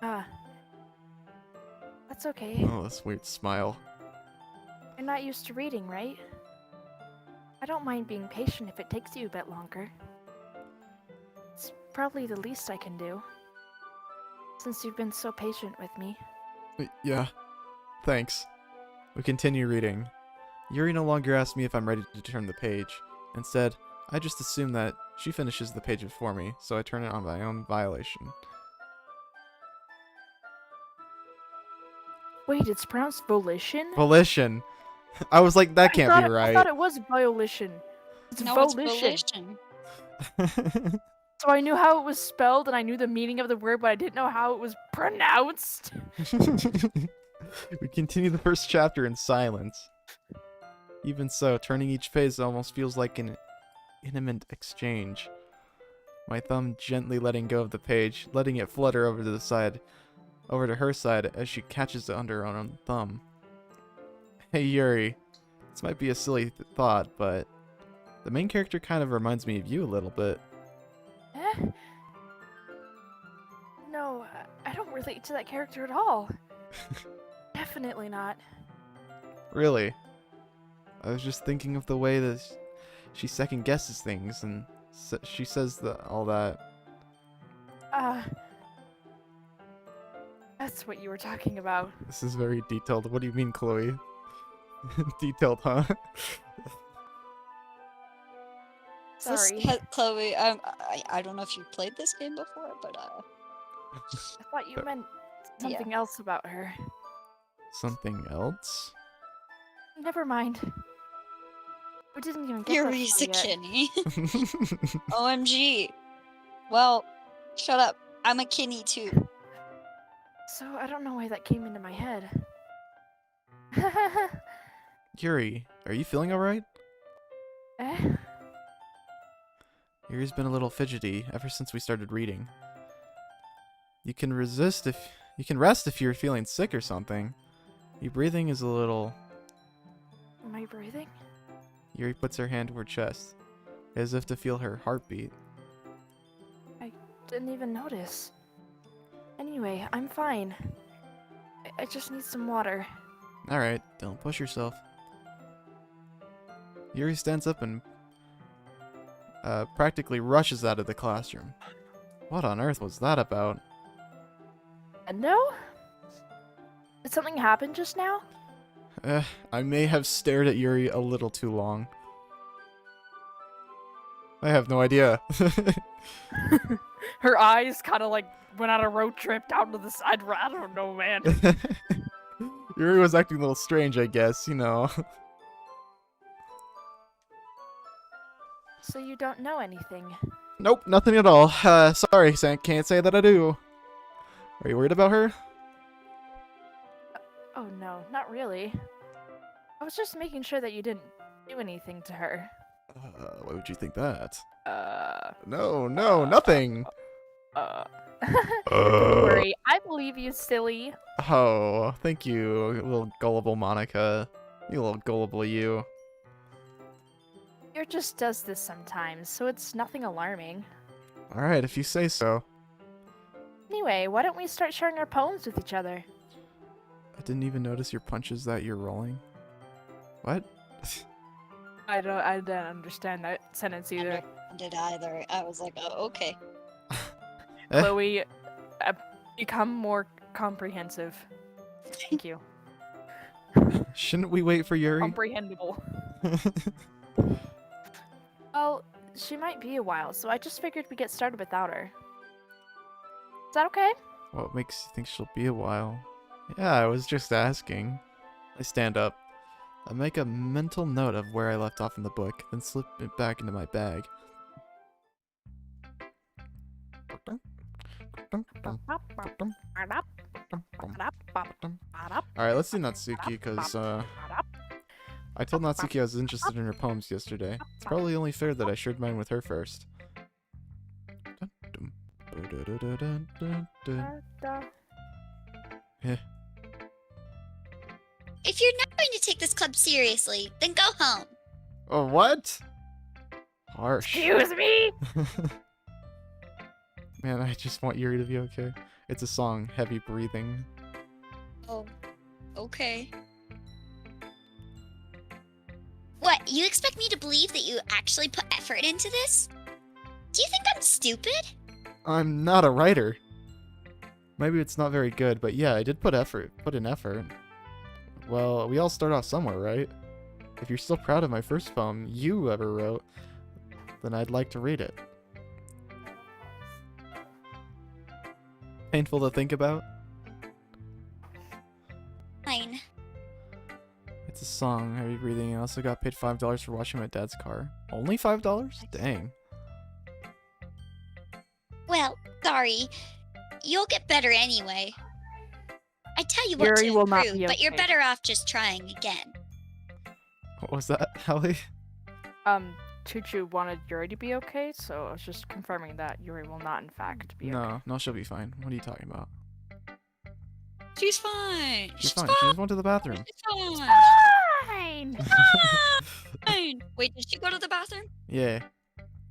S4: That's okay.
S1: Oh, this weird smile.
S4: You're not used to reading, right? I don't mind being patient if it takes you a bit longer. It's probably the least I can do, since you've been so patient with me.
S1: Yeah. Thanks. We continue reading. Yuri no longer asks me if I'm ready to turn the page. Instead, I just assume that she finishes the page before me, so I turn it on my own violation.
S4: Wait, it's pronounced volition?
S1: Volition! I was like, that can't be
S4: I
S1: right.
S4: thought it was violation. It's
S3: No,
S4: volition.
S3: it's volition.
S4: So I knew how it was spelled and I knew the meaning of the word, but I didn't know how it was pronounced.
S1: We continue the first chapter in silence. Even so, turning each page almost feels like an intimate exchange. My thumb gently letting go of the page, letting it flutter over to the side, over to her side as she catches it under her own thumb. Hey Yuri, this might be a silly thought, but the main character kind of reminds me of you a little bit.
S4: Eh? No, I don't relate to that character at all. Definitely not.
S1: Really? I was just thinking of the way that she second guesses things and she says all that.
S4: That's what you were talking about.
S1: This is very detailed. What do you mean, Chloe? Detailed, huh?
S4: Sorry.
S3: Chloe, I don't know if you played this game before, but
S4: I thought you meant something else about her.
S1: Something else?
S4: Never mind. We didn't even get
S3: Yuri's a
S4: that far yet.
S3: Kinney. OMG. Well, shut up. I'm a Kinney too.
S4: So I don't know why that came into my head.
S1: Yuri, are you feeling alright?
S4: Eh?
S1: Yuri's been a little fidgety ever since we started reading. You can rest if you're feeling sick or something. Your breathing is a little...
S4: Am I breathing?
S1: Yuri puts her hand to her chest, as if to feel her heartbeat.
S4: Didn't even notice. Anyway, I'm fine. I just need some water.
S1: Alright, don't push yourself. Yuri stands up and practically rushes out of the classroom. What on earth was that about?
S4: No? Did something happen just now?
S1: I may have stared at Yuri a little too long. I have no idea.
S4: Her eyes kind of like went on a road trip down to the side. I don't know, man.
S1: Yuri was acting a little strange, I guess, you know.
S4: So you don't know anything?
S1: Nope, nothing at all. Sorry, can't say that I do. Are you worried about her?
S4: Oh no, not really. I was just making sure that you didn't do anything to her.
S1: Why would you think that?
S4: Uh...
S1: No, nothing.
S4: Don't worry, I believe you, silly.
S1: Oh, thank you, little gullible Monica. You little gullible you.
S4: You're just does this sometimes, so it's nothing alarming.
S1: Alright, if you say so.
S4: Anyway, why don't we start sharing our poems with each other?
S1: I didn't even notice your punches that you're rolling. What?
S4: I didn't understand that sentence either.
S3: Did either. I was like, oh, okay.
S4: Chloe, become more comprehensive. Thank you.
S1: Shouldn't we wait for Yuri?
S4: Comprehensible. Well, she might be a while, so I just figured we'd get started without her. Is that okay?
S1: What makes you think she'll be a while? Yeah, I was just asking. I stand up. I make a mental note of where I left off in the book, then slip it back into my bag. Alright, let's do Natsuki, because, I told Natsuki I was interested in her poems yesterday. It's probably only fair that I shared mine with her first. Yeah.
S3: If you're not going to take this club seriously, then go home.
S1: Oh, what? Harsh.
S4: Excuse me.
S1: Man, I just want Yuri to be okay. It's a song, Heavy Breathing.
S3: Oh, okay. What, you expect me to believe that you actually put effort into this? Do you think I'm stupid?
S1: I'm not a writer. Maybe it's not very good, but yeah, I did put in effort. Well, we all start off somewhere, right? If you're still proud of my first poem you ever wrote, then I'd like to read it. Painful to think about?
S3: Fine.
S1: It's a song, Heavy Breathing. I also got paid $5 for washing my dad's car. Only $5? Dang.
S3: Well, sorry. You'll get better anyway. I tell you what
S4: Yuri
S3: to
S4: will not
S3: improve,
S4: be
S3: but you're
S4: okay.
S3: better off just trying again.
S1: What was that, Hallie?
S4: Choo-Choo wanted Yuri to be okay, so I was just confirming that Yuri will not, in fact, be okay.
S1: No, she'll be fine. What are you talking about?
S3: She's fine.
S1: She's fine. She just went to the bathroom.
S3: She's
S4: Fine.
S3: fine. Wait, did she go to the bathroom?
S1: Yeah.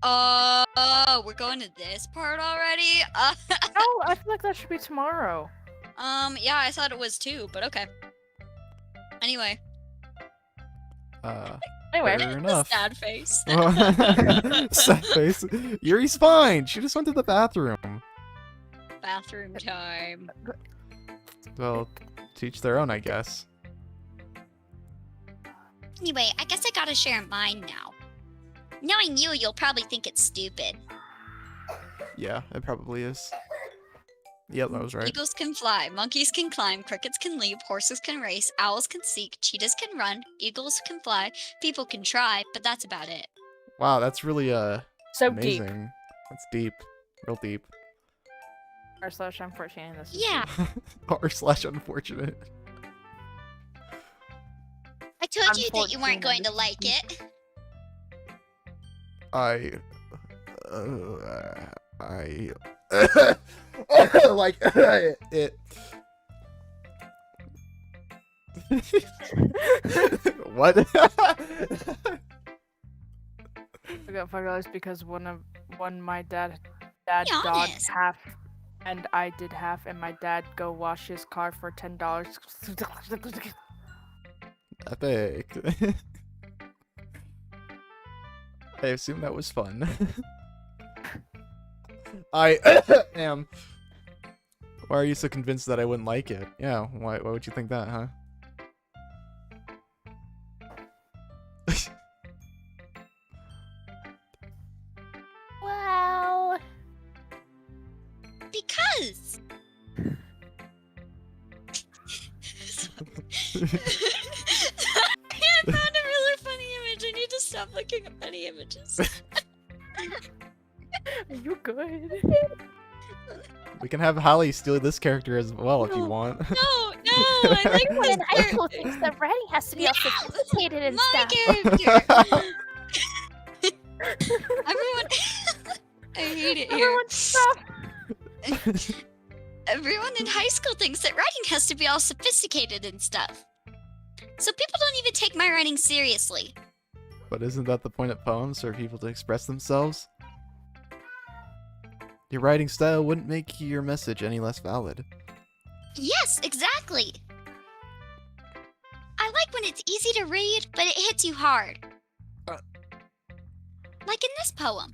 S3: Oh, we're going to this part already?
S4: Oh, I feel like that should be tomorrow.
S3: Yeah, I thought it was too, but okay. Anyway.
S4: Anyway,
S1: Fair
S3: The
S1: enough.
S3: sad face.
S1: Sad face. Yuri's fine. She just went to the bathroom.
S3: Bathroom time.
S1: Well, teach their own, I guess.
S3: Anyway, I guess I gotta share mine now. Knowing you, you'll probably think it's stupid.
S1: Yeah, it probably is. Yep, that was right.
S3: Eagles can fly, monkeys can climb, crickets can leap, horses can race, owls can seek, cheetahs can run, eagles can fly, people can try, but that's about it.
S1: Wow, that's really
S4: so
S1: amazing.
S4: deep.
S1: That's deep. Real deep.
S4: r/unfortunate. This is
S3: Yeah,
S1: r/unfortunate.
S3: I told you that you weren't going to like it.
S1: I like it. What?
S4: I got $5 because when my dad
S3: Be
S4: dodged
S3: honest.
S4: half, and I did half, and my dad go wash his car for $10.
S1: Epic. I assume that was fun. I am. Why are you so convinced that I wouldn't like it? Yeah, why would you think that, huh?
S4: Well,
S3: Because. I found a really funny image. I need to stop looking at funny images.
S4: are you good?
S1: We can have Hallie steal this character as well if you
S3: No.
S1: want.
S3: No, I like
S4: Everyone in high
S3: this
S4: school
S3: character.
S4: thinks that writing has to be all
S3: Yeah,
S4: sophisticated and
S3: My
S4: stuff.
S3: character. Everyone. I hate it here.
S4: Everyone stop.
S3: Everyone in high school thinks that writing has to be all sophisticated and stuff. So people don't even take my writing seriously.
S1: But isn't that the point of poems, for people to express themselves? Your writing style wouldn't make your message any less valid.
S3: Yes, exactly. I like when it's easy to read, but it hits you hard. Like in this poem.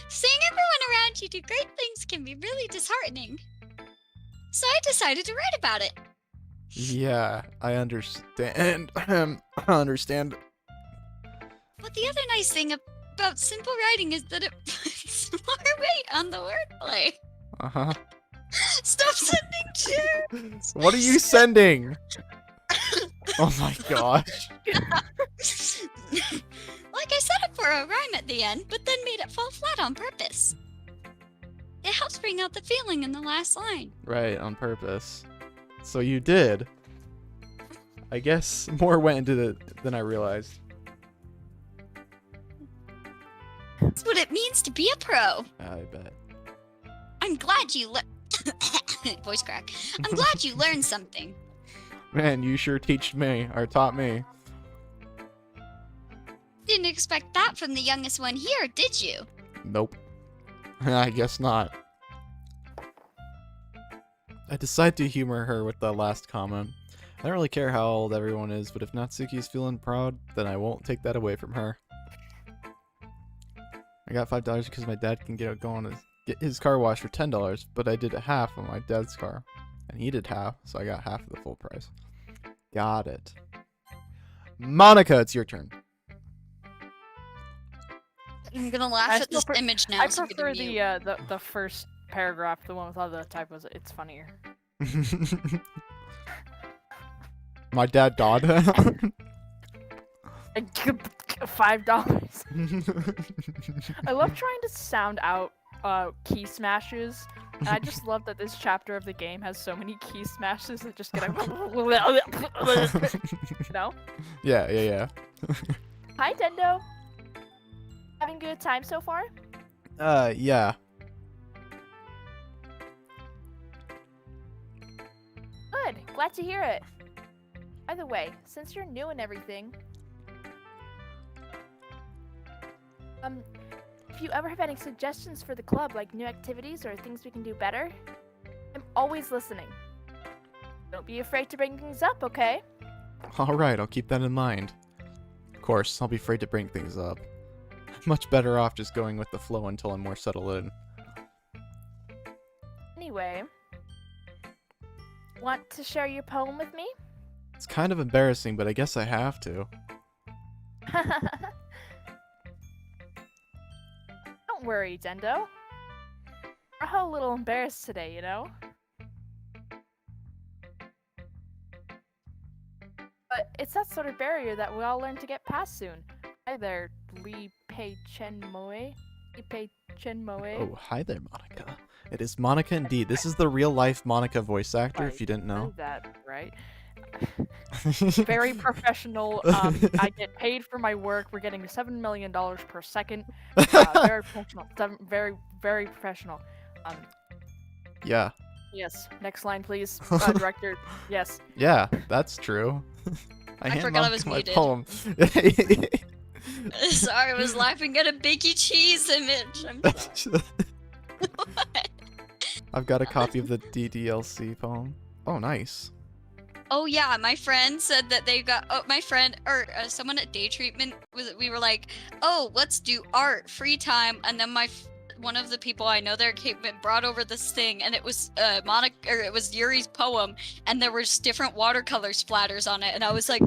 S3: Seeing everyone around you do great things can be really disheartening. So I decided to write about it.
S1: Yeah, I understand. I understand.
S3: But the other nice thing about simple writing is that it puts more weight on the wordplay.
S1: Uh-huh.
S3: Stop sending cheers!
S1: What are you sending? Oh my gosh.
S3: Like I set it for a rhyme at the end, but then made it fall flat on purpose. It helps bring out the feeling in the last line.
S1: Right, on purpose. So you did. I guess more went into it than I realized.
S3: That's what it means to be a pro.
S1: I bet.
S3: I'm glad you voice crack. I'm glad you learned something.
S1: Man, you sure taught me.
S3: Didn't expect that from the youngest one here, did you?
S1: Nope. I guess not. I decide to humor her with the last comment. I don't really care how old everyone is, but if Natsuki's feeling proud, then I won't take that away from her. I got $5 because my dad can get his car washed for $10, but I did half on my dad's car. And he did half, so I got half of the full price. Got it. Monica, it's your turn.
S3: I'm gonna laugh at this image now.
S4: I
S3: so we can
S4: prefer
S3: mute.
S4: the first paragraph, the one with all the typos. It's funnier.
S1: My dad died.
S4: $5. I love trying to sound out key smashes. And I just love that this chapter of the game has so many key smashes that just get a no?
S1: Yeah.
S4: Hi Dendo. Having a good time so far?
S1: Yeah.
S4: Good. Glad to hear it. By the way, since you're new and everything, if you ever have any suggestions for the club, like new activities or things we can do better, I'm always listening. Don't be afraid to bring things up, okay?
S1: Alright, I'll keep that in mind. Of course, I'll be afraid to bring things up. Much better off just going with the flow until I'm more settled in.
S4: Anyway, want to share your poem with me?
S1: It's kind of embarrassing, but I guess I have to.
S4: Don't worry, Dendo. We're all a little embarrassed today, you know? But it's that sort of barrier that we all learn to get past soon. Hi there, Lee Pei Chen Moe. Lee Pei Chen Moe.
S1: Oh, hi there, Monica. It is Monica indeed. This is the real-life Monica voice actor, if you didn't know.
S4: That right? Very professional. I get paid for my work. We're getting $7 million per second. Very professional. Very professional.
S1: Yeah.
S4: Yes. Next line, please. Director. Yes.
S1: Yeah, that's true.
S3: I forgot I was muted.
S1: Poem.
S3: Sorry, I was laughing at a Bakey Cheese image. I'm sorry. What?
S1: I've got a copy of the DDLC poem. Oh, nice.
S3: Oh yeah, my friend said that they got. Oh, my friend or someone at day treatment we were like, oh, let's do art, free time, and then one of the people I know there brought over this thing, and it was it was Yuri's poem, and there was different watercolor splatters on it, and I was like,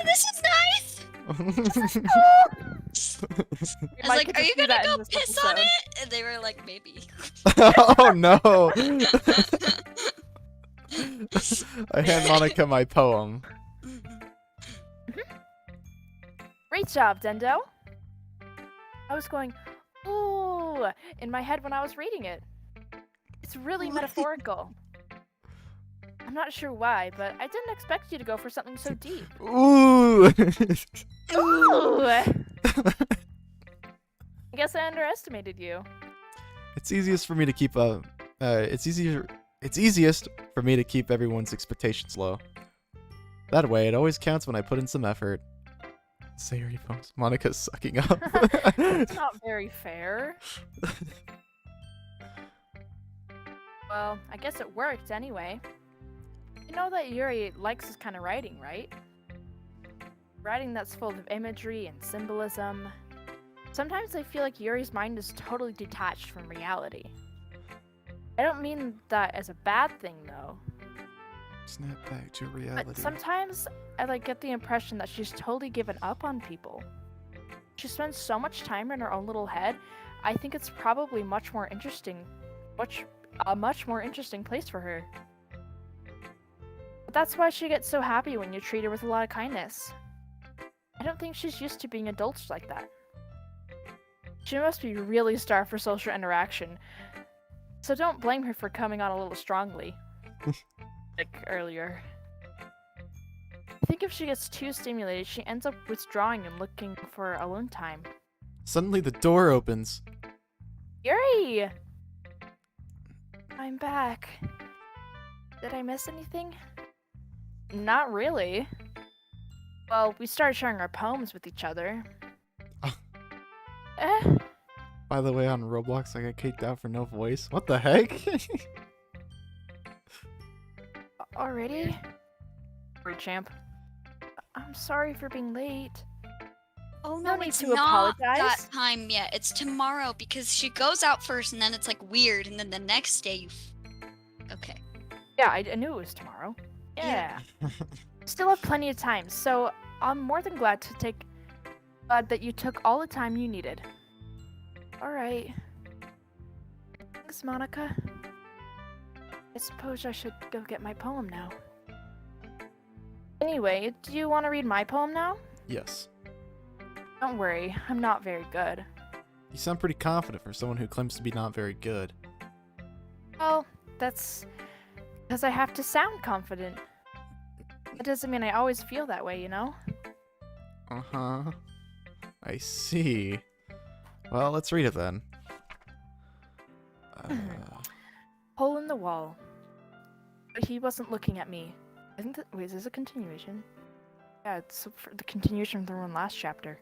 S3: this is nice. I was like, are you gonna go piss on it? And they were like, maybe.
S1: Oh no. I hand Monica my poem.
S4: Great job, Dendo. I was going, ooh, in my head when I was reading it. It's really metaphorical. I'm not sure why, but I didn't expect you to go for something so deep.
S1: Ooh.
S4: Ooh. I guess I underestimated you.
S1: It's easiest for me to keep It's easiest for me to keep everyone's expectations low. That way, it always counts when I put in some effort. Say your poems. Monica's sucking up.
S4: It's not very fair. Well, I guess it worked anyway. You know that Yuri likes this kind of writing, right? Writing that's full of imagery and symbolism. Sometimes I feel like Yuri's mind is totally detached from reality. I don't mean that as a bad thing, though.
S1: Snap back to reality.
S4: But sometimes I get the impression that she's totally given up on people. She spends so much time in her own little head. I think it's probably a much more interesting place for her. But that's why she gets so happy when you treat her with a lot of kindness. I don't think she's used to being indulged like that. She must be really starved for social interaction. So don't blame her for coming on a little strongly. Like earlier. I think if she gets too stimulated, she ends up withdrawing and looking for alone time.
S1: Suddenly the door opens.
S4: Yuri! I'm back. Did I miss anything? Not really. Well, we started sharing our poems with each other.
S1: Ah.
S4: Eh?
S1: By the way, on Roblox, I got kicked out for no voice. What the heck?
S4: Already? Sorry, champ. I'm sorry for being late.
S3: Oh
S4: No
S3: no,
S4: need
S3: it's
S4: to
S3: not that
S4: apologize.
S3: time yet. It's tomorrow because she goes out first and then it's like weird and then the next day you Okay.
S4: Yeah, I knew it was tomorrow.
S3: Yeah.
S4: Yeah. Still have plenty of time, so I'm more than glad that you took all the time you needed. Alright. Thanks, Monica. I suppose I should go get my poem now. Anyway, do you want to read my poem now?
S1: Yes.
S4: Don't worry, I'm not very good.
S1: You sound pretty confident for someone who claims to be not very good.
S4: Well, that's because I have to sound confident. That doesn't mean I always feel that way, you know?
S1: Uh-huh. I see. Well, let's read it then.
S4: Hole in the wall. But he wasn't looking at me. I think that. Wait, is this a continuation? Yeah, it's for the continuation from the last chapter.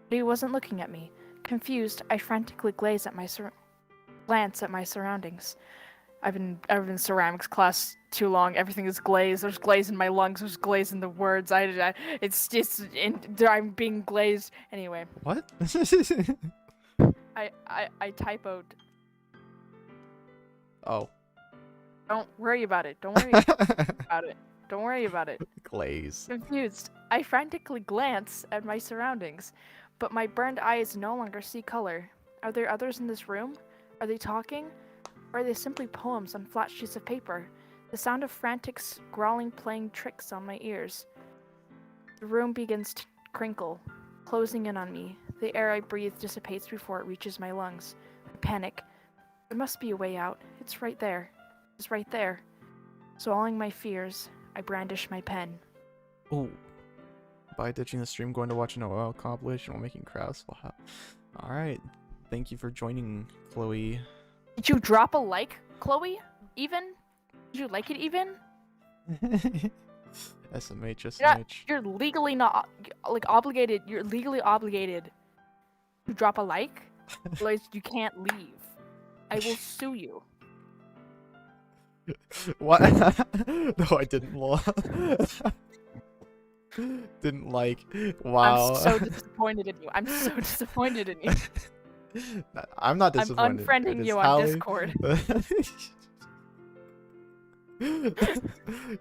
S4: But he wasn't looking at me. Confused, I frantically glance at my surroundings. I've been in ceramics class too long. Everything is glazed. There's glaze in my lungs. There's glaze in the words. I'm being glazed. Anyway,
S1: What?
S4: I typoed.
S1: Oh.
S4: Don't worry about it. Don't worry about it. Don't worry about it.
S1: Glaze.
S4: Confused, I frantically glance at my surroundings, but my burned eyes no longer see color. Are there others in this room? Are they talking? Or are they simply poems on flat sheets of paper? The sound of frantic growling playing tricks on my ears. The room begins to crinkle, closing in on me. The air I breathe dissipates before it reaches my lungs. I panic. There must be a way out. It's right there. It's right there. Swallowing my fears, I brandish my pen.
S1: Oh. By ditching the stream, going to watch an OL compilation while making crafts. Wow. Alright. Thank you for joining, Chloe.
S4: Did you drop a like, Chloe? Even? Did you like it even?
S1: SMH.
S4: You're legally not obligated. You're legally obligated to drop a like, otherwise you can't leave. I will sue you.
S1: What? No, I didn't. Didn't like. Wow.
S4: I'm so disappointed in you. I'm so disappointed in you.
S1: I'm not
S4: I'm
S1: disappointed.
S4: unfriending
S1: It is
S4: you on
S1: Hallie.
S4: Discord.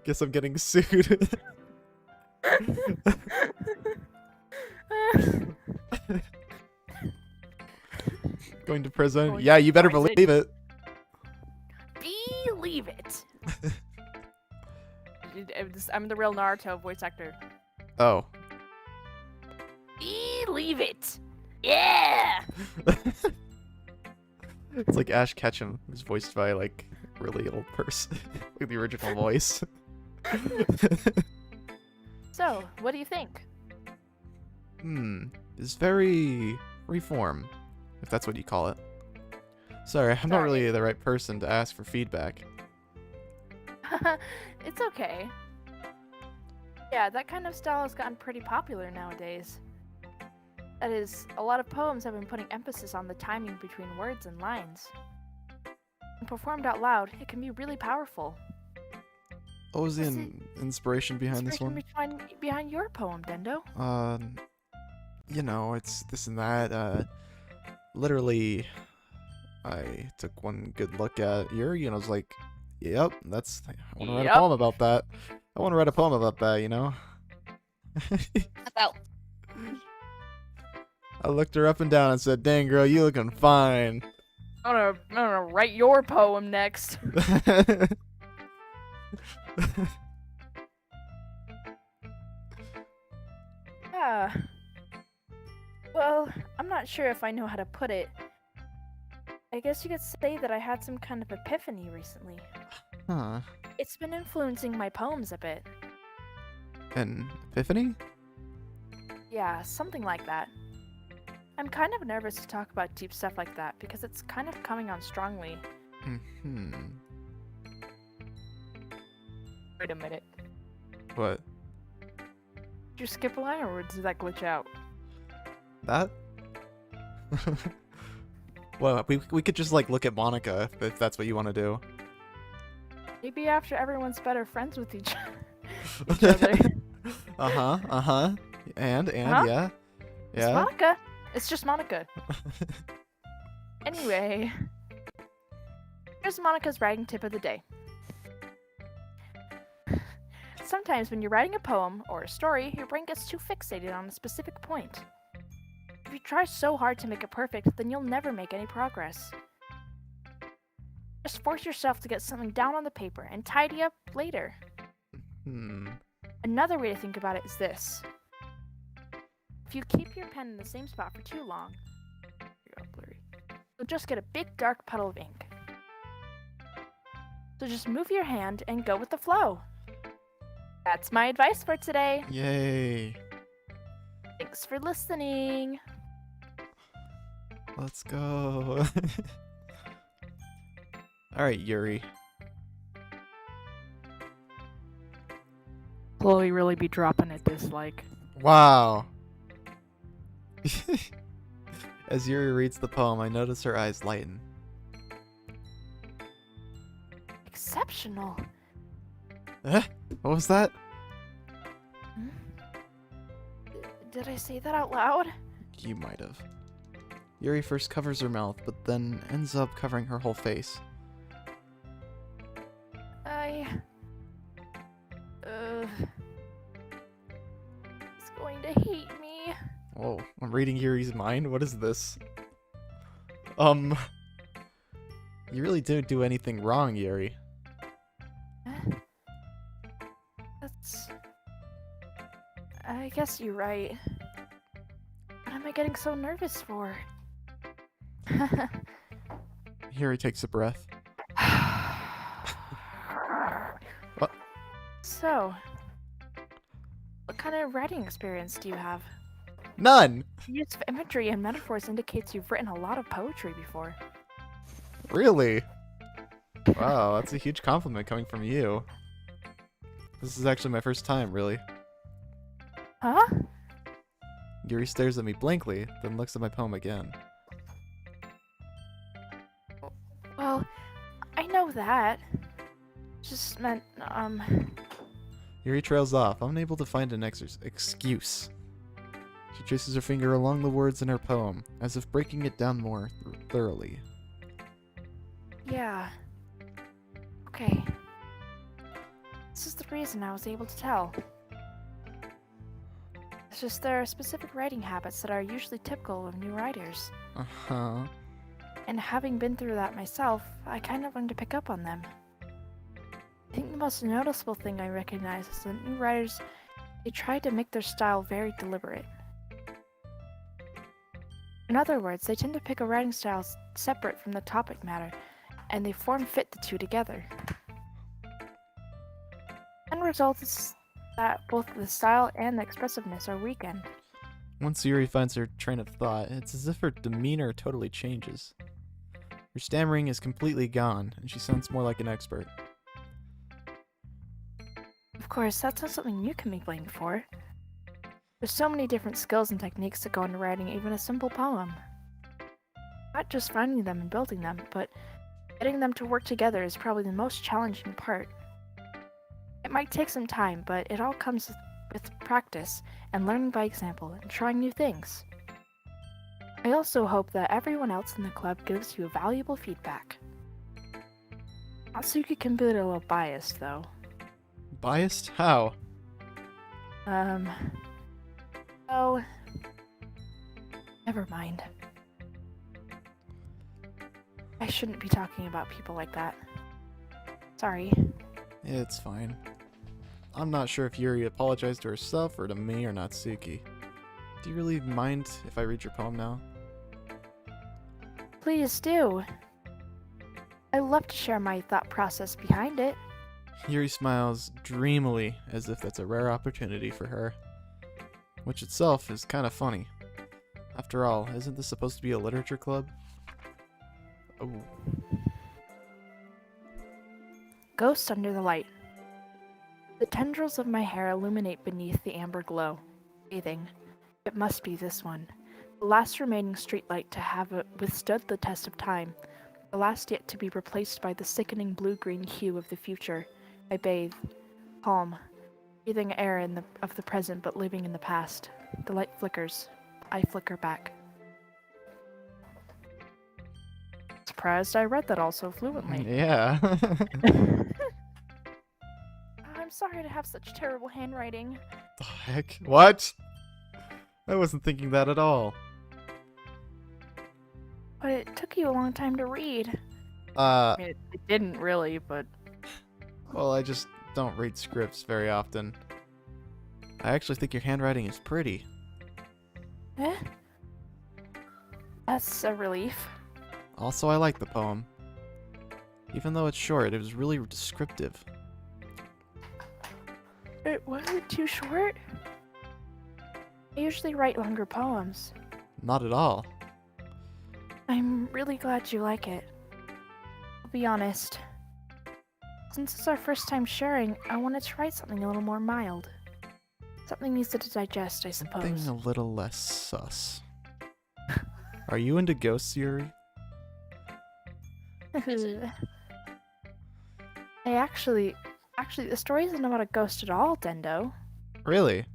S1: Guess I'm getting sued. Going to prison?
S4: Going
S1: Yeah,
S4: to
S1: you better
S4: prison.
S1: believe it.
S4: Believe it. I'm the real Naruto voice actor.
S1: Oh.
S4: Believe it. Yeah.
S1: It's like Ash Ketchum, who's voiced by like a really old person with the original voice.
S4: So, what do you think?
S1: It's very freeform, if that's what you call it. Sorry, I'm not
S4: Sorry.
S1: really the right person to ask for feedback.
S4: It's okay. Yeah, that kind of style has gotten pretty popular nowadays. That is, a lot of poems have been putting emphasis on the timing between words and lines. When performed out loud, it can be really powerful.
S1: What was the
S4: What's the
S1: inspiration behind this one?
S4: Behind your poem, Dendo.
S1: You know, it's this and that. Literally, I took one good look at Yuri and I was like, yep, I want to write a poem about that. I want to write a poem about that, you know?
S3: About
S1: I looked her up and down and said, dang girl, you looking fine.
S4: I'm gonna write your poem next. Yeah. Well, I'm not sure if I know how to put it. I guess you could say that I had some kind of epiphany recently.
S1: Huh.
S4: It's been influencing my poems a bit.
S1: An epiphany?
S4: Yeah, something like that. I'm kind of nervous to talk about deep stuff like that because it's kind of coming on strongly.
S1: Hmm.
S4: Wait a minute.
S1: What?
S4: Did you skip a line or did that glitch out?
S1: That? Well, we could just like look at Monica if that's what you want to do.
S4: Maybe after everyone's better friends with each other.
S1: Uh-huh. And
S4: Huh?
S1: yeah.
S4: It's
S1: Yeah.
S4: Monica. It's just Monica. Anyway, here's Monica's writing tip of the day. Sometimes when you're writing a poem or a story, your brain gets too fixated on a specific point. If you try so hard to make it perfect, then you'll never make any progress. Just force yourself to get something down on the paper and tidy up later.
S1: Hmm.
S4: Another way to think about it is this. If you keep your pen in the same spot for too long, you'll just get a big dark puddle of ink. So just move your hand and go with the flow. That's my advice for today.
S1: Yay.
S4: Thanks for listening.
S1: Let's go. All right, Yuri.
S4: Chloe really be dropping it this like.
S1: Wow. As Yuri reads the poem, I notice her eyes lighten.
S4: Exceptional.
S1: Eh? What was that?
S4: Did I say that out loud?
S1: You might have. Yuri first covers her mouth, but then ends up covering her whole face.
S4: He's going to hate me.
S1: Whoa, I'm reading Yuri's mind? What is this? You really didn't do anything wrong, Yuri.
S4: I guess you're right. What am I getting so nervous for?
S1: Yuri takes a breath. What?
S4: So, what kind of writing experience do you have?
S1: None!
S4: Use of imagery and metaphors indicates you've written a lot of poetry before.
S1: Really? Wow, that's a huge compliment coming from you. This is actually my first time, really.
S4: Huh?
S1: Yuri stares at me blankly, then looks at my poem again.
S4: Well, I know that. Just meant,
S1: Yuri trails off, unable to find an excuse. She traces her finger along the words in her poem, as if breaking it down more thoroughly.
S4: Yeah. Okay. This is the reason I was able to tell. It's just there are specific writing habits that are usually typical of new writers.
S1: Uh-huh.
S4: And having been through that myself, I kind of learned to pick up on them. I think the most noticeable thing I recognize is that new writers, they try to make their style very deliberate. In other words, they tend to pick a writing style separate from the topic matter, and they form-fit the two together. End result is that both the style and the expressiveness are weakened.
S1: Once Yuri finds her train of thought, it's as if her demeanor totally changes. Her stammering is completely gone, and she sounds more like an expert.
S4: Of course, that's not something you can be blamed for. There's so many different skills and techniques that go into writing even a simple poem. Not just finding them and building them, but getting them to work together is probably the most challenging part. It might take some time, but it all comes with practice and learning by example and trying new things. I also hope that everyone else in the club gives you valuable feedback. Atsuki can be a little biased, though.
S1: Biased? How?
S4: Well, never mind. I shouldn't be talking about people like that. Sorry.
S1: It's fine. I'm not sure if Yuri apologized to herself or to me or Natsuki. Do you really mind if I read your poem now?
S4: Please do. I love to share my thought process behind it.
S1: Yuri smiles dreamily, as if that's a rare opportunity for her. Which itself is kind of funny. After all, isn't this supposed to be a literature club? Oh.
S4: ghost under the light. The tendrils of my hair illuminate beneath the amber glow. Bathing. It must be this one. The last remaining streetlight to have withstood the test of time. The last yet to be replaced by the sickening blue-green hue of the future. I bathe. Calm. Breathing air of the present but living in the past. The light flickers. I flicker back. Surprised I read that all so fluently.
S1: Yeah.
S4: I'm sorry to have such terrible handwriting.
S1: The heck? What? I wasn't thinking that at all.
S4: But it took you a long time to read.
S1: Uh,
S4: I mean, it didn't really, but...
S1: well, I just don't read scripts very often. I actually think your handwriting is pretty.
S4: Eh? That's a relief.
S1: Also, I like the poem. Even though it's short, it was really descriptive.
S4: It wasn't too short. I usually write longer poems.
S1: Not at all.
S4: I'm really glad you like it. I'll be honest. Since it's our first time sharing, I wanted to write something a little more mild. Something easy to digest, I
S1: Something
S4: suppose.
S1: a little less sus. Are you into ghosts, Yuri?
S4: I actually, the story isn't about a ghost at all, Dendo.
S1: Really?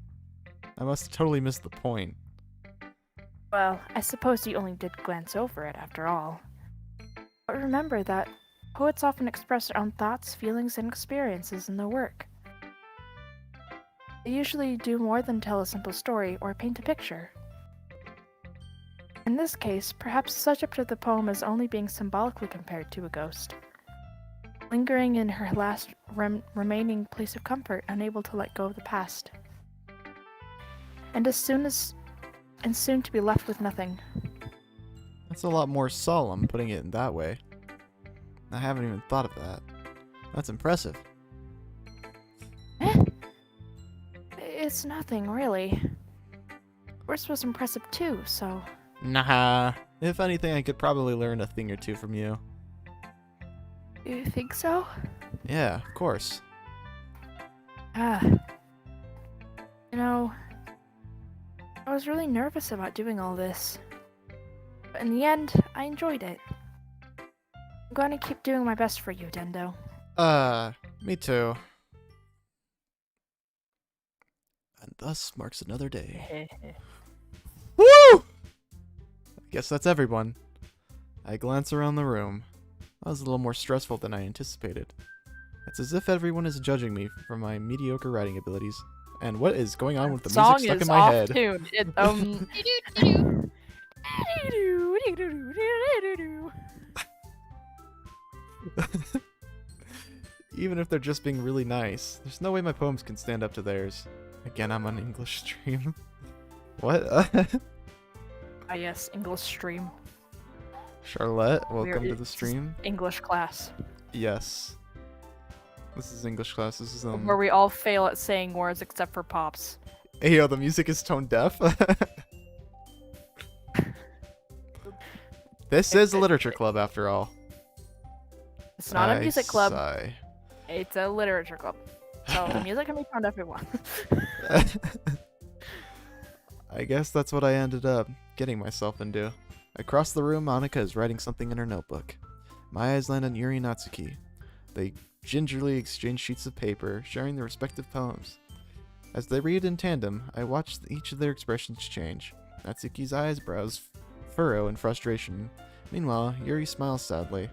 S1: I must have totally missed the point.
S4: Well, I suppose you only did glance over it after all. But remember that poets often express their own thoughts, feelings, and experiences in their work. They usually do more than tell a simple story or paint a picture. In this case, perhaps the subject of the poem is only being symbolically compared to a ghost, lingering in her last remaining place of comfort, unable to let go of the past. And soon to be left with nothing.
S1: That's a lot more solemn, putting it in that way. I haven't even thought of that. That's impressive.
S4: It's nothing, really. Yours was impressive too, so...
S1: Nah. If anything, I could probably learn a thing or two from you.
S4: You think so?
S1: Yeah, of course.
S4: Ah. You know, I was really nervous about doing all this. But in the end, I enjoyed it. I'm going to keep doing my best for you, Dendo.
S1: Me too. And thus marks another day. Woo! I guess that's everyone. I glance around the room. That was a little more stressful than I anticipated. It's as if everyone is judging me for my mediocre writing abilities. And what is going on with the music stuck in my head?
S4: Tune. It,
S1: Even if they're just being really nice, there's no way my poems can stand up to theirs. Again, I'm on English stream. What?
S4: Ah, yes, English stream.
S1: Charlotte, welcome to
S4: It's
S1: the stream.
S4: English class.
S1: Yes. This is English class. This is
S4: Where we all fail at saying words except for Pops.
S1: Hey, yo, the music is tone deaf. This is a literature club, after all.
S4: It's not a music club.
S1: Sigh.
S4: It's a literature club. So the music can be found everyone.
S1: I guess that's what I ended up getting myself into. Across the room, Monika is writing something in her notebook. My eyes land on Yuri and Natsuki. They gingerly exchange sheets of paper, sharing their respective poems. As they read in tandem, I watch each of their expressions change. Natsuki's eyebrows furrow in frustration. Meanwhile, Yuri smiles sadly.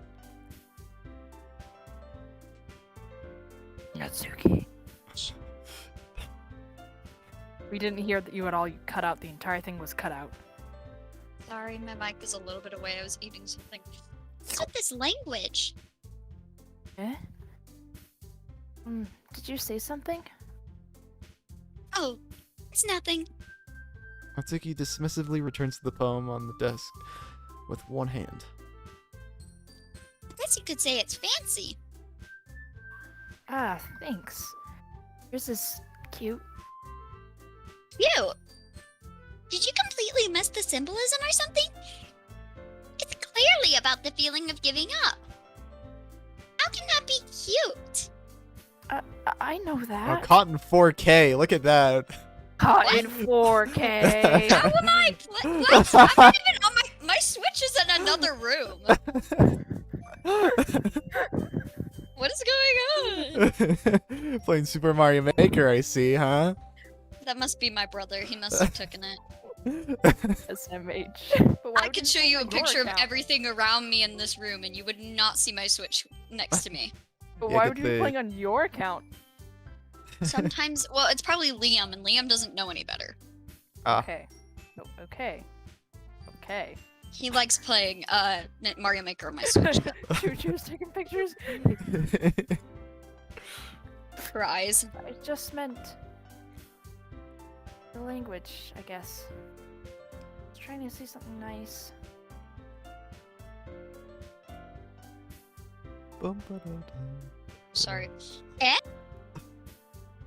S2: Natsuki.
S4: We didn't hear that you at all. You cut out. The entire thing was cut out.
S3: Sorry, my mic was a little bit away. I was eating something. What's with this language?
S4: Eh? Did you say something?
S3: Oh, it's nothing.
S1: Natsuki dismissively returns to the poem on the desk with one hand.
S3: I guess you could say it's fancy.
S4: Ah, thanks. Yours is cute.
S3: Cute. Did you completely miss the symbolism or something? It's clearly about the feeling of giving up. How can that be cute.
S4: I know
S1: Oh,
S4: that.
S1: caught in 4K. Look at that.
S4: Caught in 4K.
S3: How am I? What? I'm not even on my Switch is in another room. What is going on?
S1: Playing Super Mario Maker, I see, huh?
S3: That must be my brother. He must have taken it.
S4: SMH. But why
S3: I
S4: would
S3: could
S4: you
S3: show
S4: play
S3: you a
S4: on your
S3: picture of
S4: account?
S3: everything around me in this room, and you would not see my Switch next to me.
S4: But
S1: Yeah,
S4: why
S1: good
S4: would you be
S1: thing.
S4: playing on your account?
S3: Sometimes, well, it's probably Liam, and Liam doesn't know any better.
S1: Ah.
S4: Okay. Oh, okay. Okay.
S3: He likes playing Mario Maker on my Switch.
S4: Choo-choo's taking pictures.
S3: Cries.
S4: I just meant the language, I guess. I was trying to say something nice.
S3: Sorry. Eh?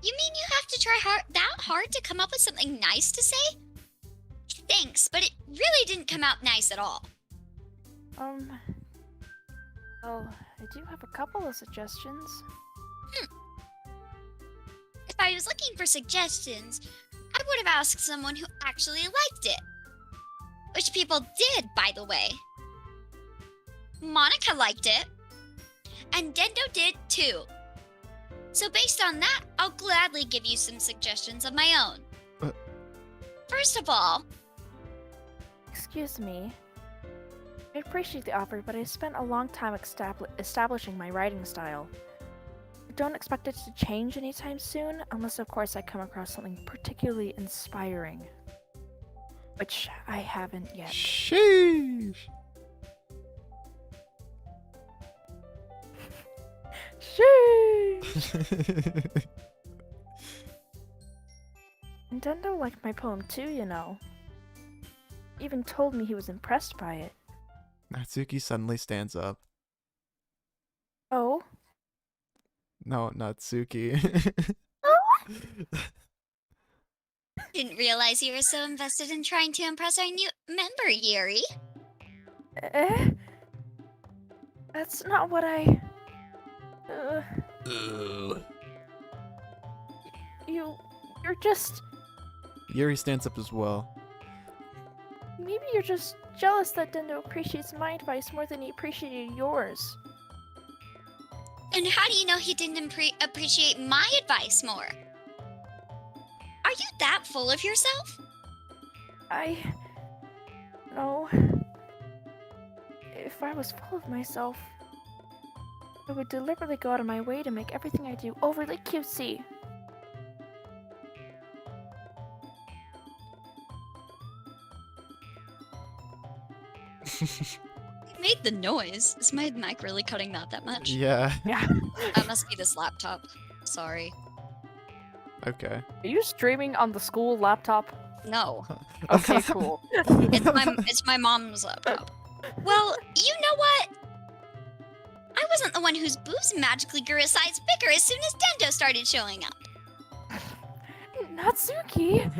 S3: You mean you have to try that hard to come up with something nice to say? Thanks, but it really didn't come out nice at all.
S4: Well, I do have a couple of suggestions.
S3: If I was looking for suggestions, I would have asked someone who actually liked it. Which people did, by the way. Monica liked it. And Dendo did too. So based on that, I'll gladly give you some suggestions of my own. First of all,
S4: Excuse me. I appreciate the offer, but I spent a long time establishing my writing style. I don't expect it to change anytime soon, unless of course I come across something particularly inspiring. Which I haven't yet.
S1: Sheesh.
S4: Sheesh! Nintendo liked my poem too, you know. Even told me he was impressed by it.
S1: Natsuki suddenly stands up.
S4: Oh?
S1: No, Natsuki.
S3: didn't realize you were so invested in trying to impress our new member, Yuri.
S4: Eh? That's not what I... You're just...
S1: Yuri stands up as well.
S4: Maybe you're just jealous that Dendo appreciates my advice more than he appreciated yours.
S3: And how do you know he didn't appreciate my advice more? Are you that full of yourself?
S4: No. If I was full of myself, I would deliberately go out of my way to make everything I do overly cutesy.
S3: You made the noise. Is my mic really cutting that much?
S1: Yeah.
S4: Yeah.
S3: That must be this laptop. Sorry.
S1: Okay.
S4: Are you streaming on the school laptop?
S3: No.
S4: Okay, cool.
S3: It's my mom's laptop. Well, you know what? I wasn't the one whose boobs magically grew a size bigger as soon as Dendo started showing up.
S4: Natsuki!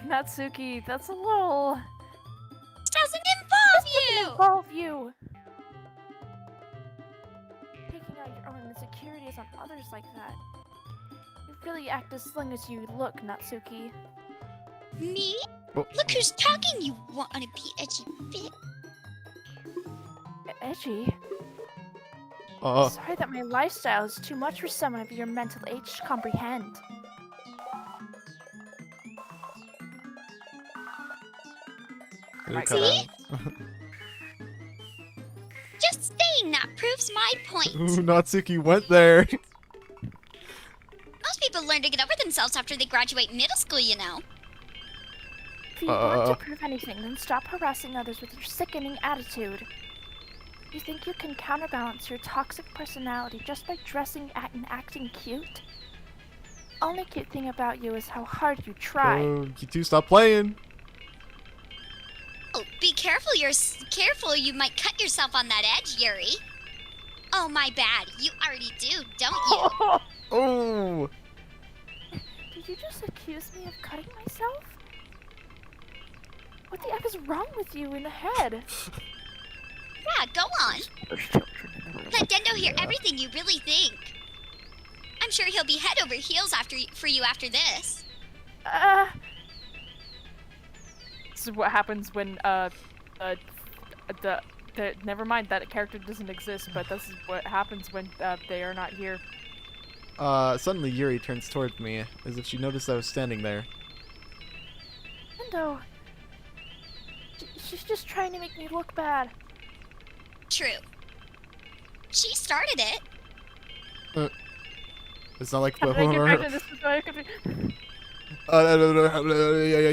S4: Natsuki, that's a little...
S3: Doesn't involve you!
S4: Involve you! Taking out your own insecurities on others like that. You really act as slim as you look, Natsuki.
S3: Me?
S1: Oh.
S3: Look who's talking, you wanna be edgy bit.
S4: Edgy?
S1: Oh.
S4: Sorry that my lifestyle is too much for someone of your mental age to comprehend.
S3: See? Just saying that proves my point.
S1: Ooh, Natsuki went there.
S3: Most people learn to get over themselves after they graduate middle school, you know.
S4: If you want to prove anything, then stop harassing others with your sickening attitude. You think you can counterbalance your toxic personality just by dressing and acting cute? Only cute thing about you is how hard you try.
S1: Oh, you two stop playing.
S3: Oh, be careful, careful, you might cut yourself on that edge, Yuri. Oh, my bad. You already do, don't you?
S1: Oh.
S4: Did you just accuse me of cutting myself? What the F is wrong with you in the head?
S3: Yeah, go on.
S2: Those children in the room.
S3: Let Dendo hear
S1: Yeah.
S3: everything you really think. I'm sure he'll be head over heels for you after this.
S4: This is what happens when the never mind, that character doesn't exist, but this is what happens when they are not here.
S1: Suddenly Yuri turns towards me, as if she noticed I was standing there.
S4: Nendo, she's just trying to make me look bad.
S3: True. She started it.
S1: It's not like
S4: How did I get back to this? Is why I could be...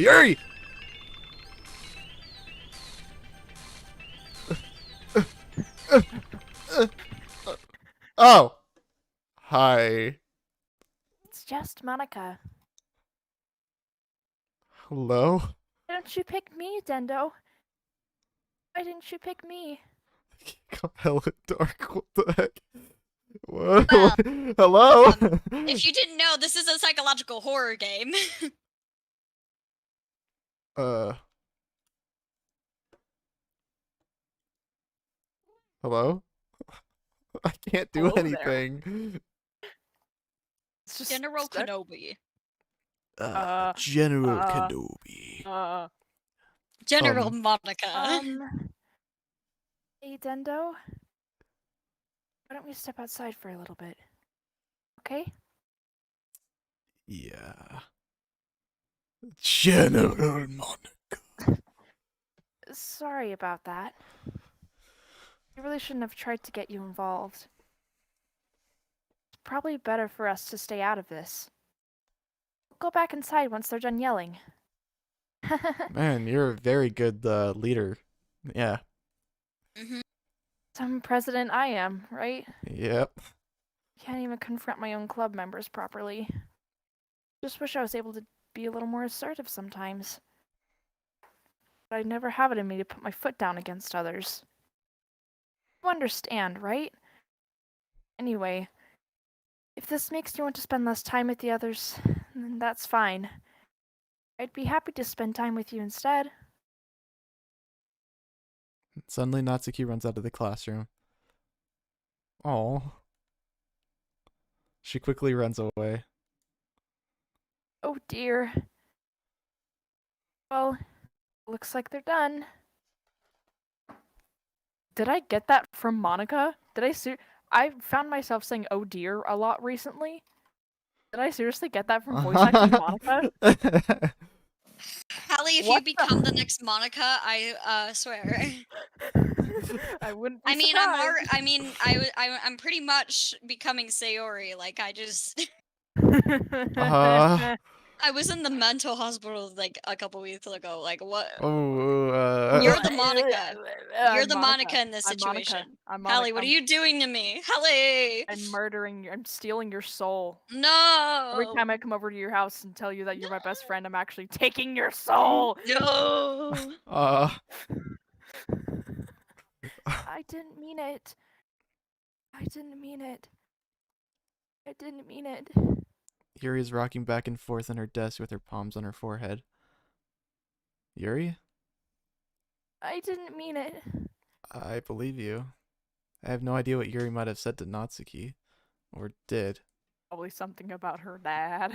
S1: Yuri! Oh! Hi.
S4: It's just Monica.
S1: Hello?
S4: Why don't you pick me, Dendo? Why didn't you pick me?
S1: Got hella dark. What the heck? What?
S3: Well,
S1: Hello?
S3: If you didn't know, this is a psychological horror game.
S1: Hello? I can't do
S4: Hello there.
S1: anything.
S4: It's just
S3: General
S4: stuck.
S3: Kenobi.
S1: General Kenobi.
S3: General Monica.
S4: Hey, Dendo. Why don't we step outside for a little bit? Okay?
S1: Yeah. General Monica.
S4: Sorry about that. I really shouldn't have tried to get you involved. It's probably better for us to stay out of this. Go back inside once they're done yelling.
S1: Man, you're a very good leader. Yeah.
S3: Mm-hmm.
S4: Some president I am, right?
S1: Yep.
S4: Can't even confront my own club members properly. Just wish I was able to be a little more assertive sometimes. But I never have it in me to put my foot down against others. You understand, right? Anyway, if this makes you want to spend less time with the others, then that's fine. I'd be happy to spend time with you instead.
S1: Suddenly Natsuki runs out of the classroom. Oh. She quickly runs away.
S4: Oh dear. Well, looks like they're done. Did I get that from Monica? Did I found myself saying "oh dear" a lot recently. Did I seriously get that from voice acting Monica?
S3: Hallie, if you
S4: What
S3: become the next Monica, I swear.
S4: I wouldn't be
S3: I mean,
S4: surprised.
S3: I'm pretty much becoming Sayori. Like, I just,
S1: Uh,
S3: I was in the mental hospital like a couple weeks ago. Like, what?
S1: oh,
S3: You're the Monica. You're
S4: I'm
S3: the Monica in this
S4: I'm Monica.
S3: situation.
S4: I'm Monica.
S3: Hallie, what are you doing to me? Hallie!
S4: I'm stealing your soul.
S3: No!
S4: Every time I come over to your house and tell you that you're my best friend, I'm actually taking your soul.
S3: No!
S4: I didn't mean it. I didn't mean it. I didn't mean it.
S1: Yuri is rocking back and forth on her desk with her palms on her forehead. Yuri?
S4: I didn't mean it.
S1: I believe you. I have no idea what Yuri might have said to Natsuki. Or did.
S4: Probably something about her dad.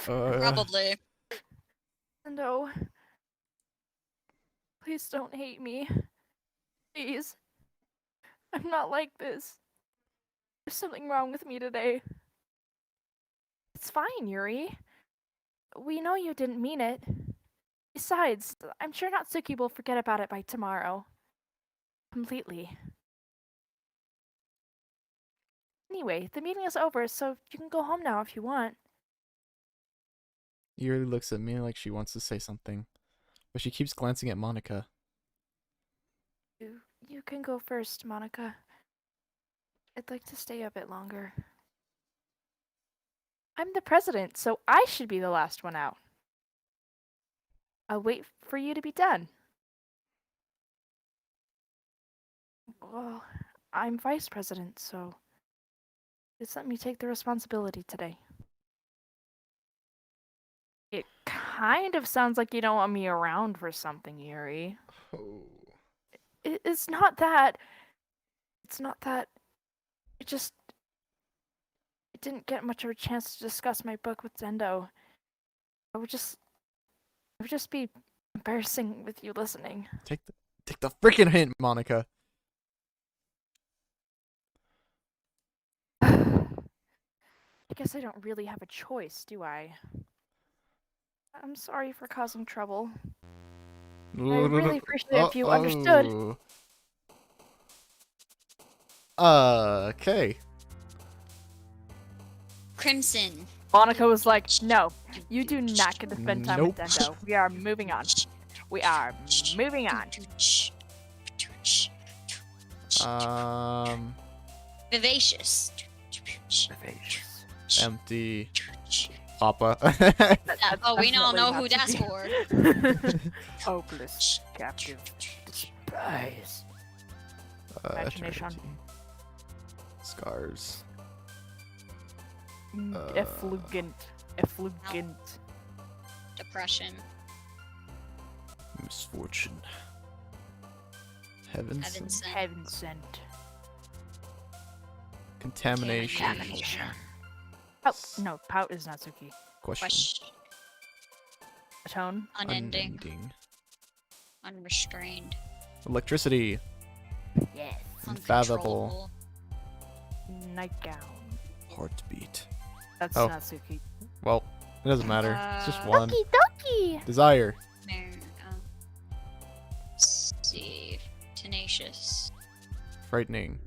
S3: Probably.
S4: No. Please don't hate me. Please. I'm not like this. There's something wrong with me today. It's fine, Yuri. We know you didn't mean it. Besides, I'm sure Natsuki will forget about it by tomorrow. Completely. Anyway, the meeting is over, so you can go home now if you want.
S1: Yuri looks at me like she wants to say something, but she keeps glancing at Monica.
S4: You can go first, Monica. I'd like to stay a bit longer. I'm the president, so I should be the last one out. I'll wait for you to be done. Well, I'm vice president, so just let me take the responsibility today. It kind of sounds like you don't want me around for something, Yuri.
S1: Oh.
S4: It's not that. It's not that. It just. I didn't get much of a chance to discuss my book with Zendo. I would just. It would just be embarrassing with you listening.
S1: Take the freaking hint, Monica.
S4: I guess I don't really have a choice, do I? I'm sorry for causing trouble. I really appreciate it if you understood.
S1: Okay.
S3: Crimson.
S4: Monica was like, no, you do not get to spend time with
S1: Nope.
S4: Zendo. We are moving on. We are moving on.
S3: Vivacious.
S2: Vivacious.
S1: Empty. Papa.
S3: Oh, we all
S4: Definitely
S3: know
S4: not
S3: who
S4: to
S3: that's
S4: be.
S3: for.
S4: Hopeless, captive,
S2: Despise.
S4: Imagination.
S1: Eternity. Scars.
S4: efflugent, efflugent.
S3: Depression.
S1: Misfortune. Heaven
S3: Heaven
S1: sent.
S3: sent.
S4: Heaven sent.
S1: Contamination.
S2: Contamination.
S4: Pout. No, pout is Natsuki.
S1: Question.
S3: Question.
S4: Atone.
S3: Unending.
S1: Unending.
S3: Unrestrained.
S1: Electricity.
S4: Yes.
S1: Unfathomable.
S3: Uncontrollable.
S4: Nightgown.
S1: Heartbeat.
S4: That's
S1: Oh.
S4: Natsuki.
S1: Well, it doesn't matter. It's just
S3: Uh,
S1: one.
S4: Doki doki.
S1: Desire.
S3: See. Tenacious.
S1: Frightening.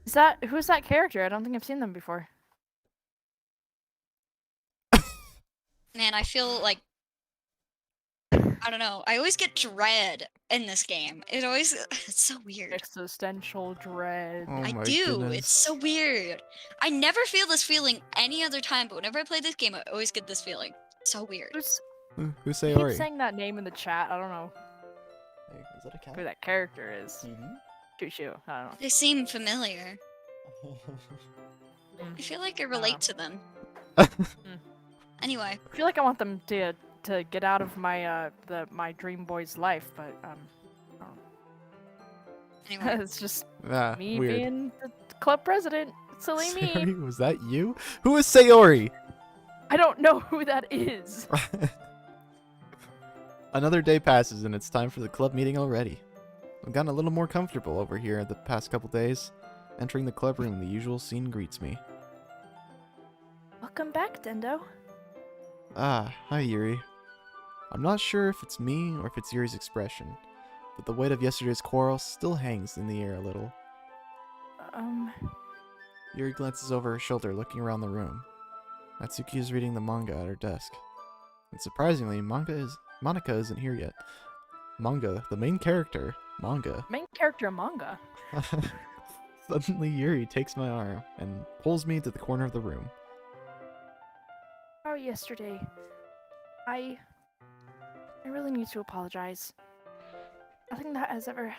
S4: Is that who's that character? I don't think I've seen them before.
S3: Man, I feel like I don't know. I always get dread in this game. It always it's so weird.
S4: Existential dread.
S1: Oh
S3: I
S1: my
S3: do.
S1: goodness.
S3: It's so weird. I never feel this feeling any other time, but whenever I play this game, I always get this feeling. So weird.
S4: Who's
S1: Who's
S4: keep
S1: Sayori?
S4: saying that name in the chat? I don't know
S1: Hey, is that a cat?
S4: who that character is.
S1: TV?
S4: Choo-choo. I don't know.
S3: They seem familiar. I feel like I relate to them. Anyway,
S4: I feel like I want them to get out of my my dream boy's life, but
S3: anyway.
S4: it's just
S1: Ah,
S4: me
S1: weird.
S4: being the club president. Silly me.
S1: Sayori, was that you? Who is Sayori?
S4: I don't know who that is.
S1: Another day passes and it's time for the club meeting already. I've gotten a little more comfortable over here the past couple days. Entering the club room, the usual scene greets me.
S4: Welcome back, Dendo.
S1: Ah, hi Yuri. I'm not sure if it's me or if it's Yuri's expression, but the weight of yesterday's quarrel still hangs in the air a little. Yuri glances over her shoulder, looking around the room. Natsuki is reading the manga at her desk. And surprisingly, Monica isn't here yet. Manga, the main character, manga.
S4: Main character manga.
S1: Suddenly, Yuri takes my arm and pulls me to the corner of the room.
S4: Oh, yesterday. I really need to apologize. Nothing that has ever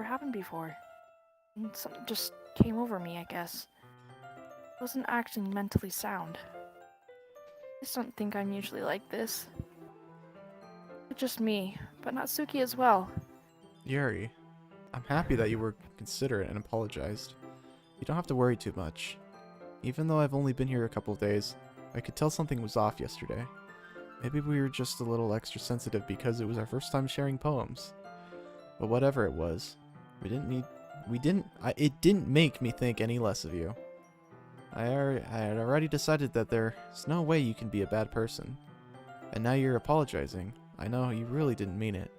S4: happened before. And something just came over me, I guess. I wasn't acting mentally sound. I just don't think I'm usually like this. It's just me, but Natsuki as well.
S1: Yuri, I'm happy that you were considerate and apologized. You don't have to worry too much. Even though I've only been here a couple of days, I could tell something was off yesterday. Maybe we were just a little extra sensitive because it was our first time sharing poems. But whatever it was, it didn't make me think any less of you. I had already decided that there's no way you can be a bad person. And now you're apologizing. I know you really didn't mean it.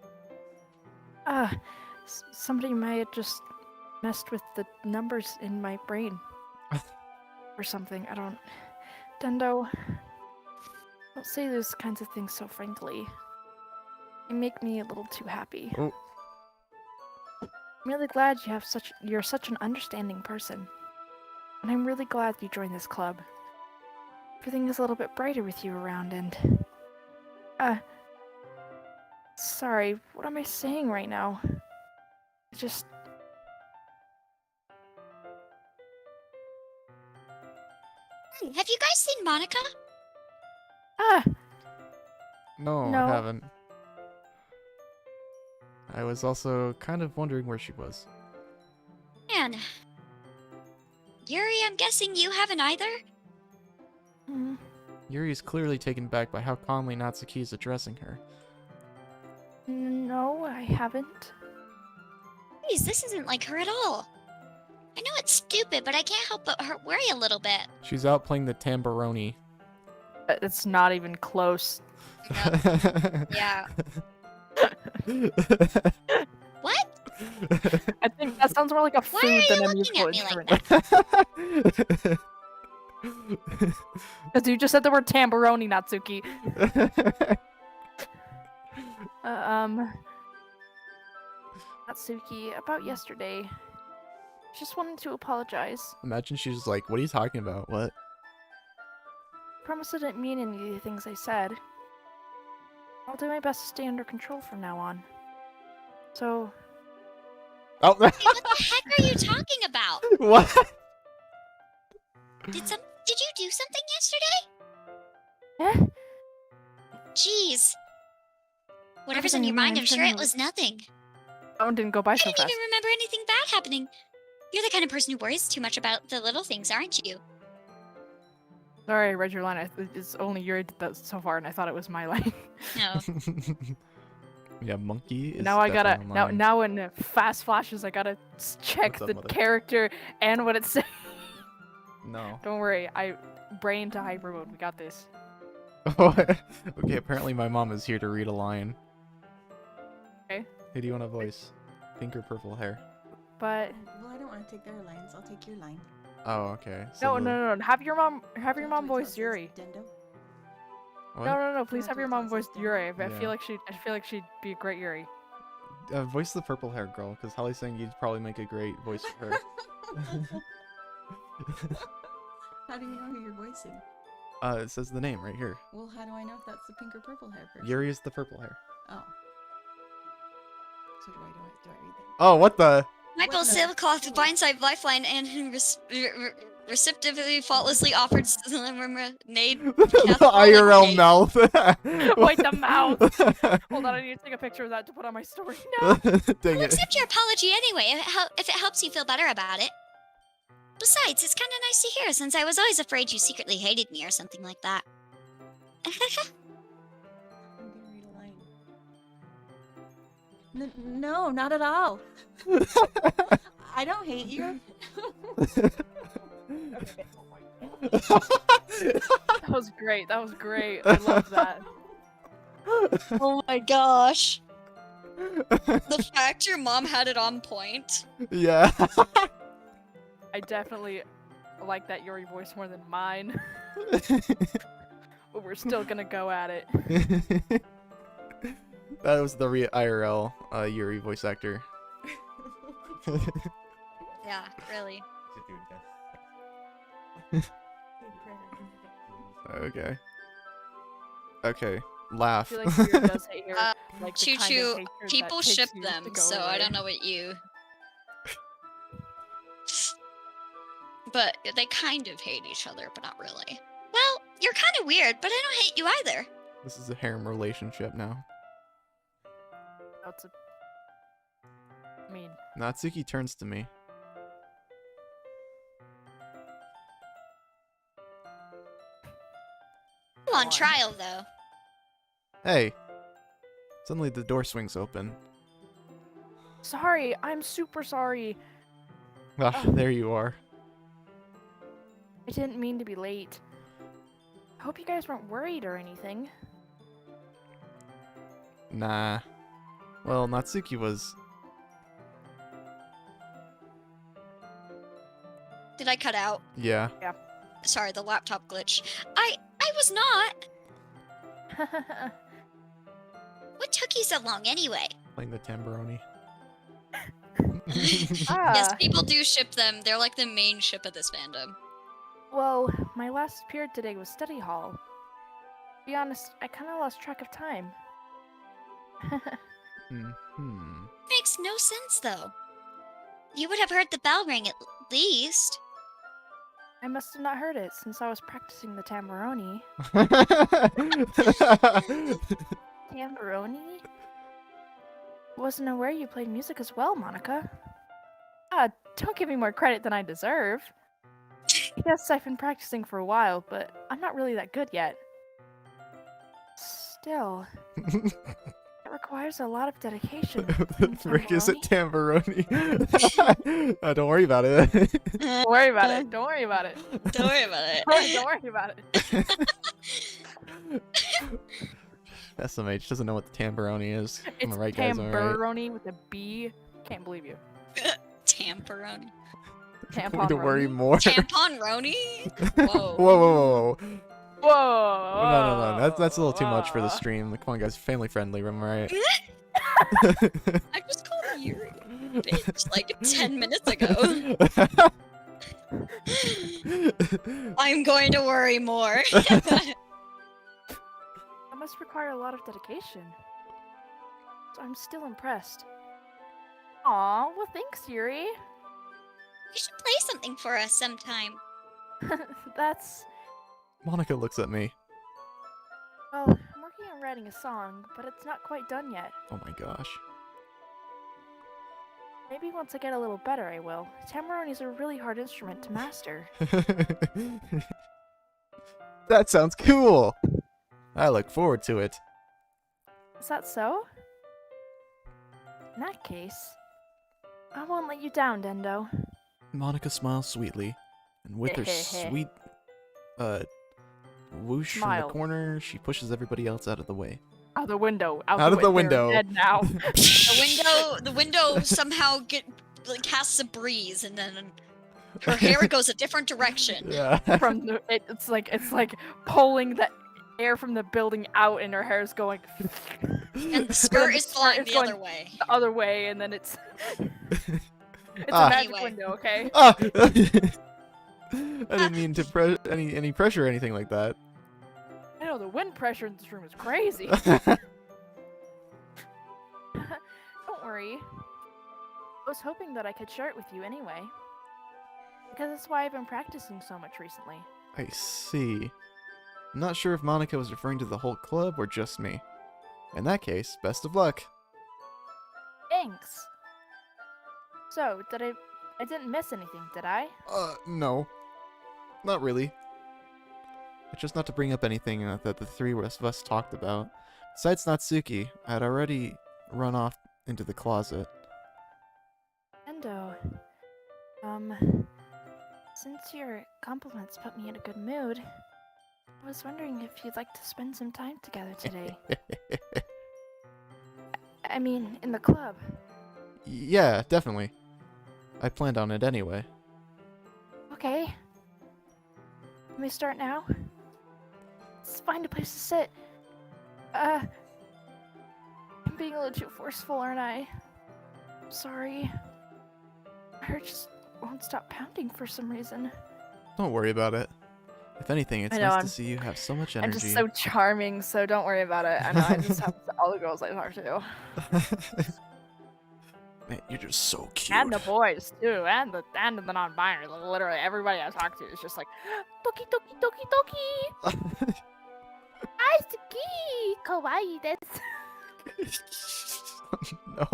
S4: Somebody may have just messed with the numbers in my brain. Or something, I don't... Dendo, don't say those kinds of things so frankly. They make me a little too happy.
S1: Oh.
S4: I'm really glad you're such an understanding person. And I'm really glad you joined this club. Everything is a little bit brighter with you around and... Sorry, what am I saying right now? I just...
S3: Hey, have you guys seen Monica?
S1: No,
S4: No.
S1: I haven't. I was also kind of wondering where she was.
S3: Man. Yuri, I'm guessing you haven't either?
S4: Hmm.
S1: Yuri is clearly taken back by how calmly Natsuki is addressing her.
S4: No, I haven't.
S3: Please, this isn't like her at all. I know it's stupid, but I can't help but worry a little bit.
S1: She's out playing the tamboroni.
S4: It's not even close.
S3: Yeah. What?
S4: I think that sounds more like a
S3: Why
S4: food
S3: are you
S4: than a
S3: looking
S4: musical
S3: at me like
S4: instrument. Because you just said the word tamboroni, Natsuki. Natsuki, about yesterday. Just wanted to apologize.
S1: Imagine she's like, what are you talking about? What?
S4: Promise I didn't mean any of the things I said. I'll do my best to stay under control from now on. So,
S1: Oh,
S3: Hey, what the heck are you talking about?
S1: what?
S3: Did you do something yesterday?
S4: eh?
S3: Jeez. Whatever's on
S4: Everything
S3: your mind, I'm
S4: I'm
S3: sure
S4: turning
S3: it was nothing.
S4: That one didn't go by
S3: I
S4: so
S3: didn't
S4: fast.
S3: even remember anything bad happening. You're the kind of person who worries too much about the little things, aren't you?
S4: Sorry, I read your line. It's only Yuri did that so far, and I thought it was my line.
S3: No.
S1: Yeah, monkey is
S4: Now I gotta
S1: definitely on mine.
S4: now in fast flashes I gotta check
S1: What's up,
S4: the
S1: mother?
S4: character and what it says.
S1: No.
S4: Don't worry, I brain to hyper mode. We got this.
S1: Okay, apparently my mom is here to read a line.
S4: Okay.
S1: Who do you want to voice? Pink or purple hair?
S4: But
S5: Well, I don't want to take their lines. I'll take your line.
S1: Oh, okay.
S4: no,
S1: the-
S4: no. Have your mom
S5: Do you want me to
S4: voice
S5: tell
S4: Yuri.
S5: Dendo?
S1: What?
S4: No. Please
S5: want
S4: have
S5: to
S4: your
S5: tell
S4: mom voice
S5: Dendo?
S4: Yuri. I
S1: Yeah.
S4: feel like she'd be a great Yuri.
S1: Voice the purple hair girl, because Holly's saying you'd probably make a great voice for her.
S5: How do you know who you're voicing?
S1: It says the name right here.
S5: Well, how do I know if that's the pink or purple hair person?
S1: Yuri is the purple hair.
S5: Oh. So do I read that?
S1: Oh, what the?
S3: Michael
S5: What the-
S3: Sailcloth, blindside lifeline, and receptively, faultlessly offered lemonade.
S1: IRL mouth.
S4: Wait, the mouth. Hold on, I need to take a picture of that to put on my story. No.
S1: Dang
S3: I'll
S1: it.
S3: accept your apology anyway, if it helps you feel better about it. Besides, it's kind of nice to hear, since I was always afraid you secretly hated me or something like that.
S5: I'm gonna read a line. No, not at all. I don't hate you.
S4: That was great. That was great. I love that.
S3: Oh my gosh. The fact your mom had it on point.
S1: Yeah.
S4: I definitely like that Yuri voice more than mine. But we're still gonna go at it.
S1: That was the IRL Yuri voice actor.
S3: Yeah, really.
S1: Okay. Okay.
S4: I
S1: Laugh.
S4: feel like Yuri does hate her. Like the
S3: Choo
S4: kind of
S3: choo,
S4: hatred that
S3: people
S4: takes
S3: ship
S4: years to
S3: them,
S4: go
S3: so I
S4: away.
S3: don't know what you... But they kind of hate each other, but not really. Well, you're kind of weird, but I don't hate you either.
S1: This is a harem relationship now.
S4: That's a... I mean,
S1: Natsuki turns to me.
S3: I'm on trial, though.
S1: Hey. Suddenly the door swings open.
S4: sorry. I'm super sorry.
S1: Ah, there you are.
S4: I didn't mean to be late. I hope you guys weren't worried or anything.
S1: Nah. Well, Natsuki was...
S3: Did I cut out?
S1: Yeah.
S3: Sorry, the laptop glitch. I was not. What took you so long anyway?
S1: Playing the tamboroni.
S3: Yes,
S4: Ah,
S3: people do ship them. They're like the main ship of this fandom.
S4: well, my last period today was study hall. To be honest, I kind of lost track of time.
S1: Hmm.
S3: Makes no sense, though. You would have heard the bell ring at least.
S4: I must have not heard it since I was practicing the tamboroni. Tamboroni? wasn't aware you played music as well, Monica. Don't give me more credit than I deserve. Yes, I've been practicing for a while, but I'm not really that good yet. Still, it requires a lot of dedication.
S1: Rick is a tamburoni. Don't worry about it.
S4: Don't worry about it. Don't worry about it.
S3: Don't worry about it.
S4: Don't worry about it.
S1: SMH doesn't know what the tamburoni is. Am
S4: It's
S1: I right, guys? Am I right?
S4: tamburoni with a B. Can't believe you.
S3: Tamperoni.
S1: Need to worry
S4: Tampon.
S1: more.
S3: Tamponroni?
S1: Whoa,
S3: Whoa.
S1: whoa, whoa, whoa.
S4: Whoa!
S1: No. That's a little too much for the stream. Like, come on, guys. Family friendly, am I right?
S3: I just called Yuri a bitch like 10 minutes ago. I'm going to worry more.
S4: That must require a lot of dedication. So I'm still impressed. Aw, well thanks, Yuri.
S3: You should play something for us sometime.
S4: That's...
S1: Monica looks at me.
S4: Well, I'm working on writing a song, but it's not quite done yet.
S1: Oh my gosh.
S4: Maybe once I get a little better, I will. Tamburoni's a really hard instrument to master.
S1: That sounds cool. I look forward to it.
S4: Is that so? In that case, I won't let you down, Dendo.
S1: Monica smiles sweetly, and with her sweet, whoosh from
S4: Smile.
S1: the corner, she pushes everybody else out of the way.
S4: Out the window.
S1: Out of the
S4: They're
S1: window.
S4: Dead now.
S3: The window somehow casts a breeze, and then her hair goes a different direction.
S1: Yeah.
S4: From the, it's like pulling the air from the building out, and her hair's going.
S3: And the skirt is flying the other way.
S4: The other way, and then it's. It's
S1: Ah.
S4: a magic
S3: Anyway.
S4: window, okay?
S1: Ah! I didn't mean to any pressure or anything like that.
S4: I know the wind pressure in this room is crazy. Don't worry. I was hoping that I could share it with you anyway. Because that's why I've been practicing so much recently.
S1: I see. I'm not sure if Monica was referring to the whole club or just me. In that case, best of luck.
S4: Thanks. So, I didn't miss anything, did I?
S1: No. Not really. It's just not to bring up anything that the three of us talked about. Besides Natsuki, I had already run off into the closet.
S4: Endo, since your compliments put me in a good mood, I was wondering if you'd like to spend some time together today. I mean, in the club.
S1: Yeah, definitely. I planned on it anyway.
S4: Okay. Let me start now. Let's find a place to sit. I'm being a little too forceful, aren't I? I'm sorry. My heart just won't stop pounding for some reason.
S1: Don't worry about it. If anything, it's
S4: I know,
S1: nice
S4: I'm-
S1: to see you have so much energy.
S4: I'm just so charming, so don't worry about it. I know, I just have all the girls I talk to.
S1: Man, you're just so cute.
S4: And the boys, too. And the non-binary. Literally, everybody I talk to is just like, Doki doki doki doki! Aisuki! Kawaii desu!
S1: No.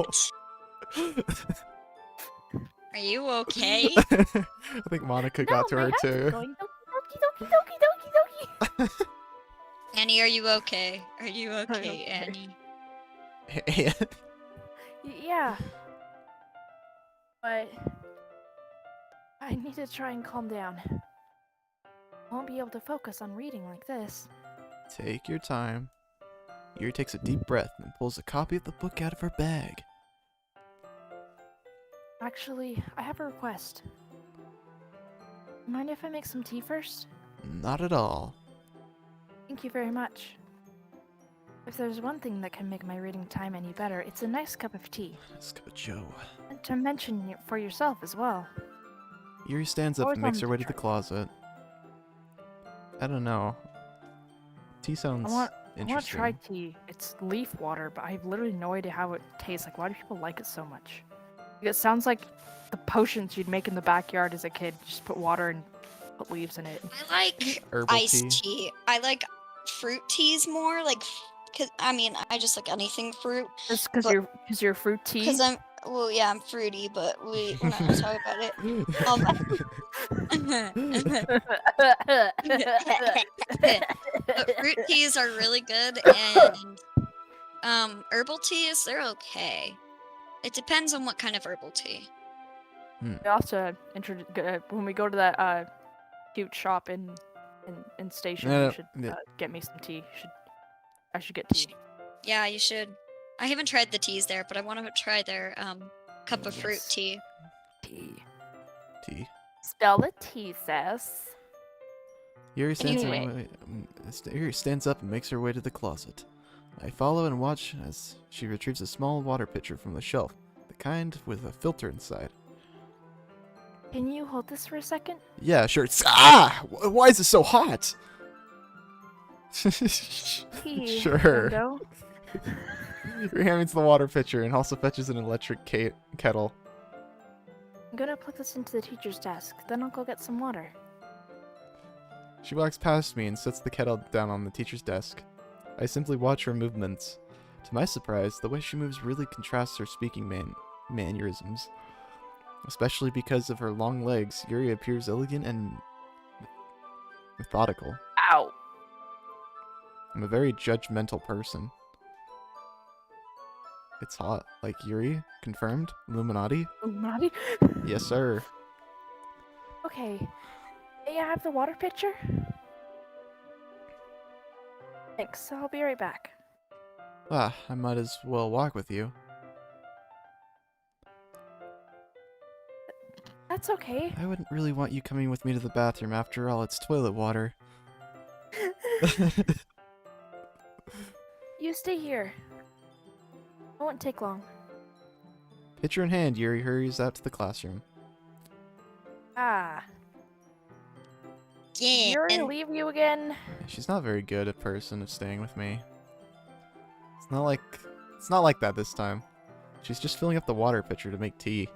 S3: Are you okay?
S1: I think Monica got to
S4: my
S1: her
S4: head's
S1: too.
S4: going doki doki doki doki doki!
S3: Annie, are you okay? Are you okay,
S4: okay.
S3: Annie?
S4: Yeah. But I need to try and calm down. I won't be able to focus on reading like this.
S1: Take your time. Yuri takes a deep breath and pulls a copy of the book out of her bag.
S4: Actually, I have a request. Mind if I make some tea first?
S1: Not at all.
S4: Thank you very much. If there's one thing that can make my reading time any better, it's a nice cup of tea.
S1: Nice cup of joe.
S4: And to mention for yourself as well.
S1: Yuri stands up
S4: Always
S1: and makes
S4: wanted
S1: her
S4: to
S1: way to the
S4: try.
S1: closet. I don't know. Tea sounds
S4: I want to
S1: interesting.
S4: try tea. It's leaf water, but I have literally no idea how it tastes. Like, why do people like it so much? It sounds like the potions you'd make in the backyard as a kid. Just put water and put leaves in it.
S3: I like
S1: Herbal
S3: iced tea. I like fruit teas more, like Cause I mean, I just like anything fruit.
S4: Just because
S3: But-
S4: you're fruit tea.
S3: Cause well, yeah, I'm fruity, but we're not gonna talk about it. But fruit teas are really good, and herbal teas, they're okay. It depends on what kind of herbal tea.
S4: I also when we go to that cute shop in station,
S1: No,
S4: you should
S1: yeah.
S4: get me some tea. I should get tea.
S3: Yeah, you should. I haven't tried the teas there, but I want to try their cup of fruit
S4: Yes.
S3: tea.
S4: Tea.
S1: Tea.
S4: Spell the tea, sis.
S1: Yuri stands,
S4: Anyway.
S1: Yuri stands up and makes her way to the closet. I follow and watch as she retrieves a small water pitcher from the shelf, the kind with a filter inside.
S4: Can you hold this for a second?
S1: Yeah, sure. Why is it so hot?
S4: Tea.
S1: Sure.
S4: Bingo.
S1: Yuri hands the water pitcher and also fetches an electric kettle.
S4: I'm gonna plug this into the teacher's desk. Then I'll go get some water.
S1: She walks past me and sets the kettle down on the teacher's desk. I simply watch her movements. To my surprise, the way she moves really contrasts her speaking mannerisms. Especially because of her long legs, Yuri appears elegant and methodical.
S4: Ow.
S1: I'm a very judgmental person. It's hot. Like Yuri? Confirmed? Illuminati?
S4: Illuminati?
S1: Yes, sir.
S4: Okay. May I have the water pitcher? Thanks. I'll be right back.
S1: Ah, I might as well walk with you.
S4: That's okay.
S1: I wouldn't really want you coming with me to the bathroom. After all, it's toilet water.
S4: You stay here. It won't take long.
S1: Pitcher in hand, Yuri hurries out to the classroom.
S4: Ah.
S3: Yeah.
S4: Yuri, leave you again.
S1: She's not very good at person at staying with me. It's not like that this time. She's just filling up the water pitcher to make tea.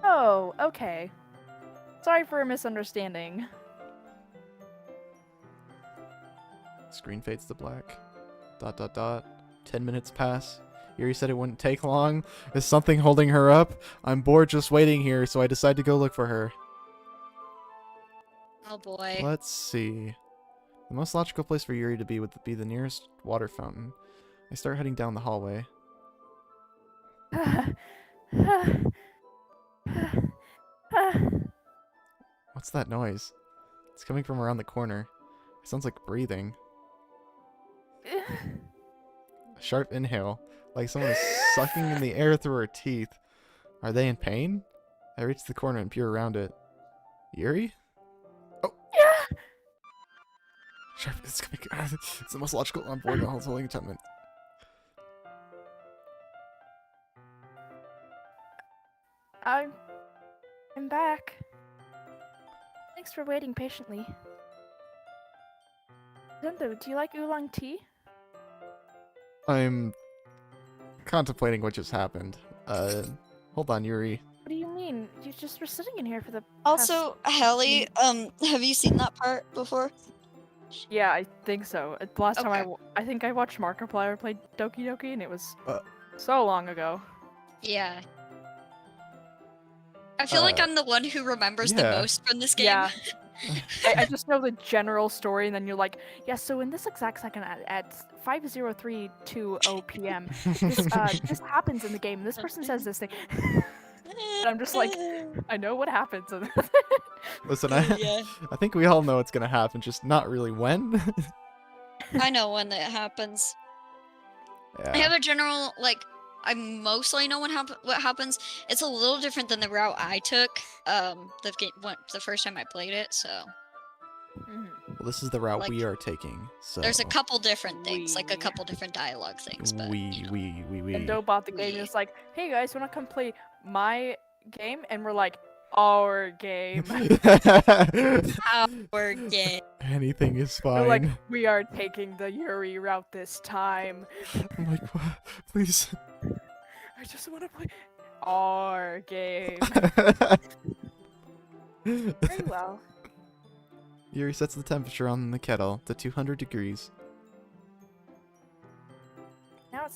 S4: Oh, okay. Sorry for a misunderstanding.
S1: Screen fades to black. ... 10 minutes pass. Yuri said it wouldn't take long. Is something holding her up? I'm bored just waiting here, so I decide to go look for her.
S3: Oh boy.
S1: Let's see. The most logical place for Yuri to be would be the nearest water fountain. I start heading down the hallway. What's that noise? It's coming from around the corner. It sounds like breathing. A sharp inhale, like someone is sucking in the air through her teeth. Are they in pain? I reach the corner and peer around it. Yuri? Oh!
S4: Yeah.
S1: Sharp, it's coming. It's the most logical on board the holding attachment.
S4: I'm back. Thanks for waiting patiently. Zendo, do you like oolong tea?
S1: I'm contemplating what just happened. Hold on, Yuri.
S4: What do you mean? You just were sitting in here for the
S3: Also, Hallie, have you seen that part before?
S4: Yeah, I think so. The last time
S3: Okay.
S4: I think I watched Markiplier play Doki Doki, and it was
S1: Uh.
S4: so long ago.
S3: Yeah. I feel like I'm the one who remembers the
S1: yeah.
S3: most from this game.
S4: Yeah. I just know the general story, and then you're like, yeah, so in this exact second at 5:03:20 p.m., this happens in the game. This person says this thing. And I'm just like, I know what happens.
S1: Listen,
S3: Yeah.
S1: I think we all know what's gonna happen, just not really when.
S3: I know when that happens. I
S1: Yeah.
S3: have a general, like, I mostly know what happens. It's a little different than the route I took. The first time I played it, so
S1: Well, this is the route
S3: like,
S1: we are taking. So
S3: there's a couple different things, like a
S4: We-
S3: couple different dialogue things. But
S1: we.
S4: And Doe bought the game,
S3: Yeah.
S4: and it's like, hey guys, wanna come play my game? And we're like, our game.
S3: our game.
S1: Anything is
S4: We're
S1: fine.
S4: like, we are taking the Yuri route this time.
S1: I'm like, "What? Please.
S4: I just want to play our game. Very well.
S1: Yuri sets the temperature on the kettle to 200 degrees.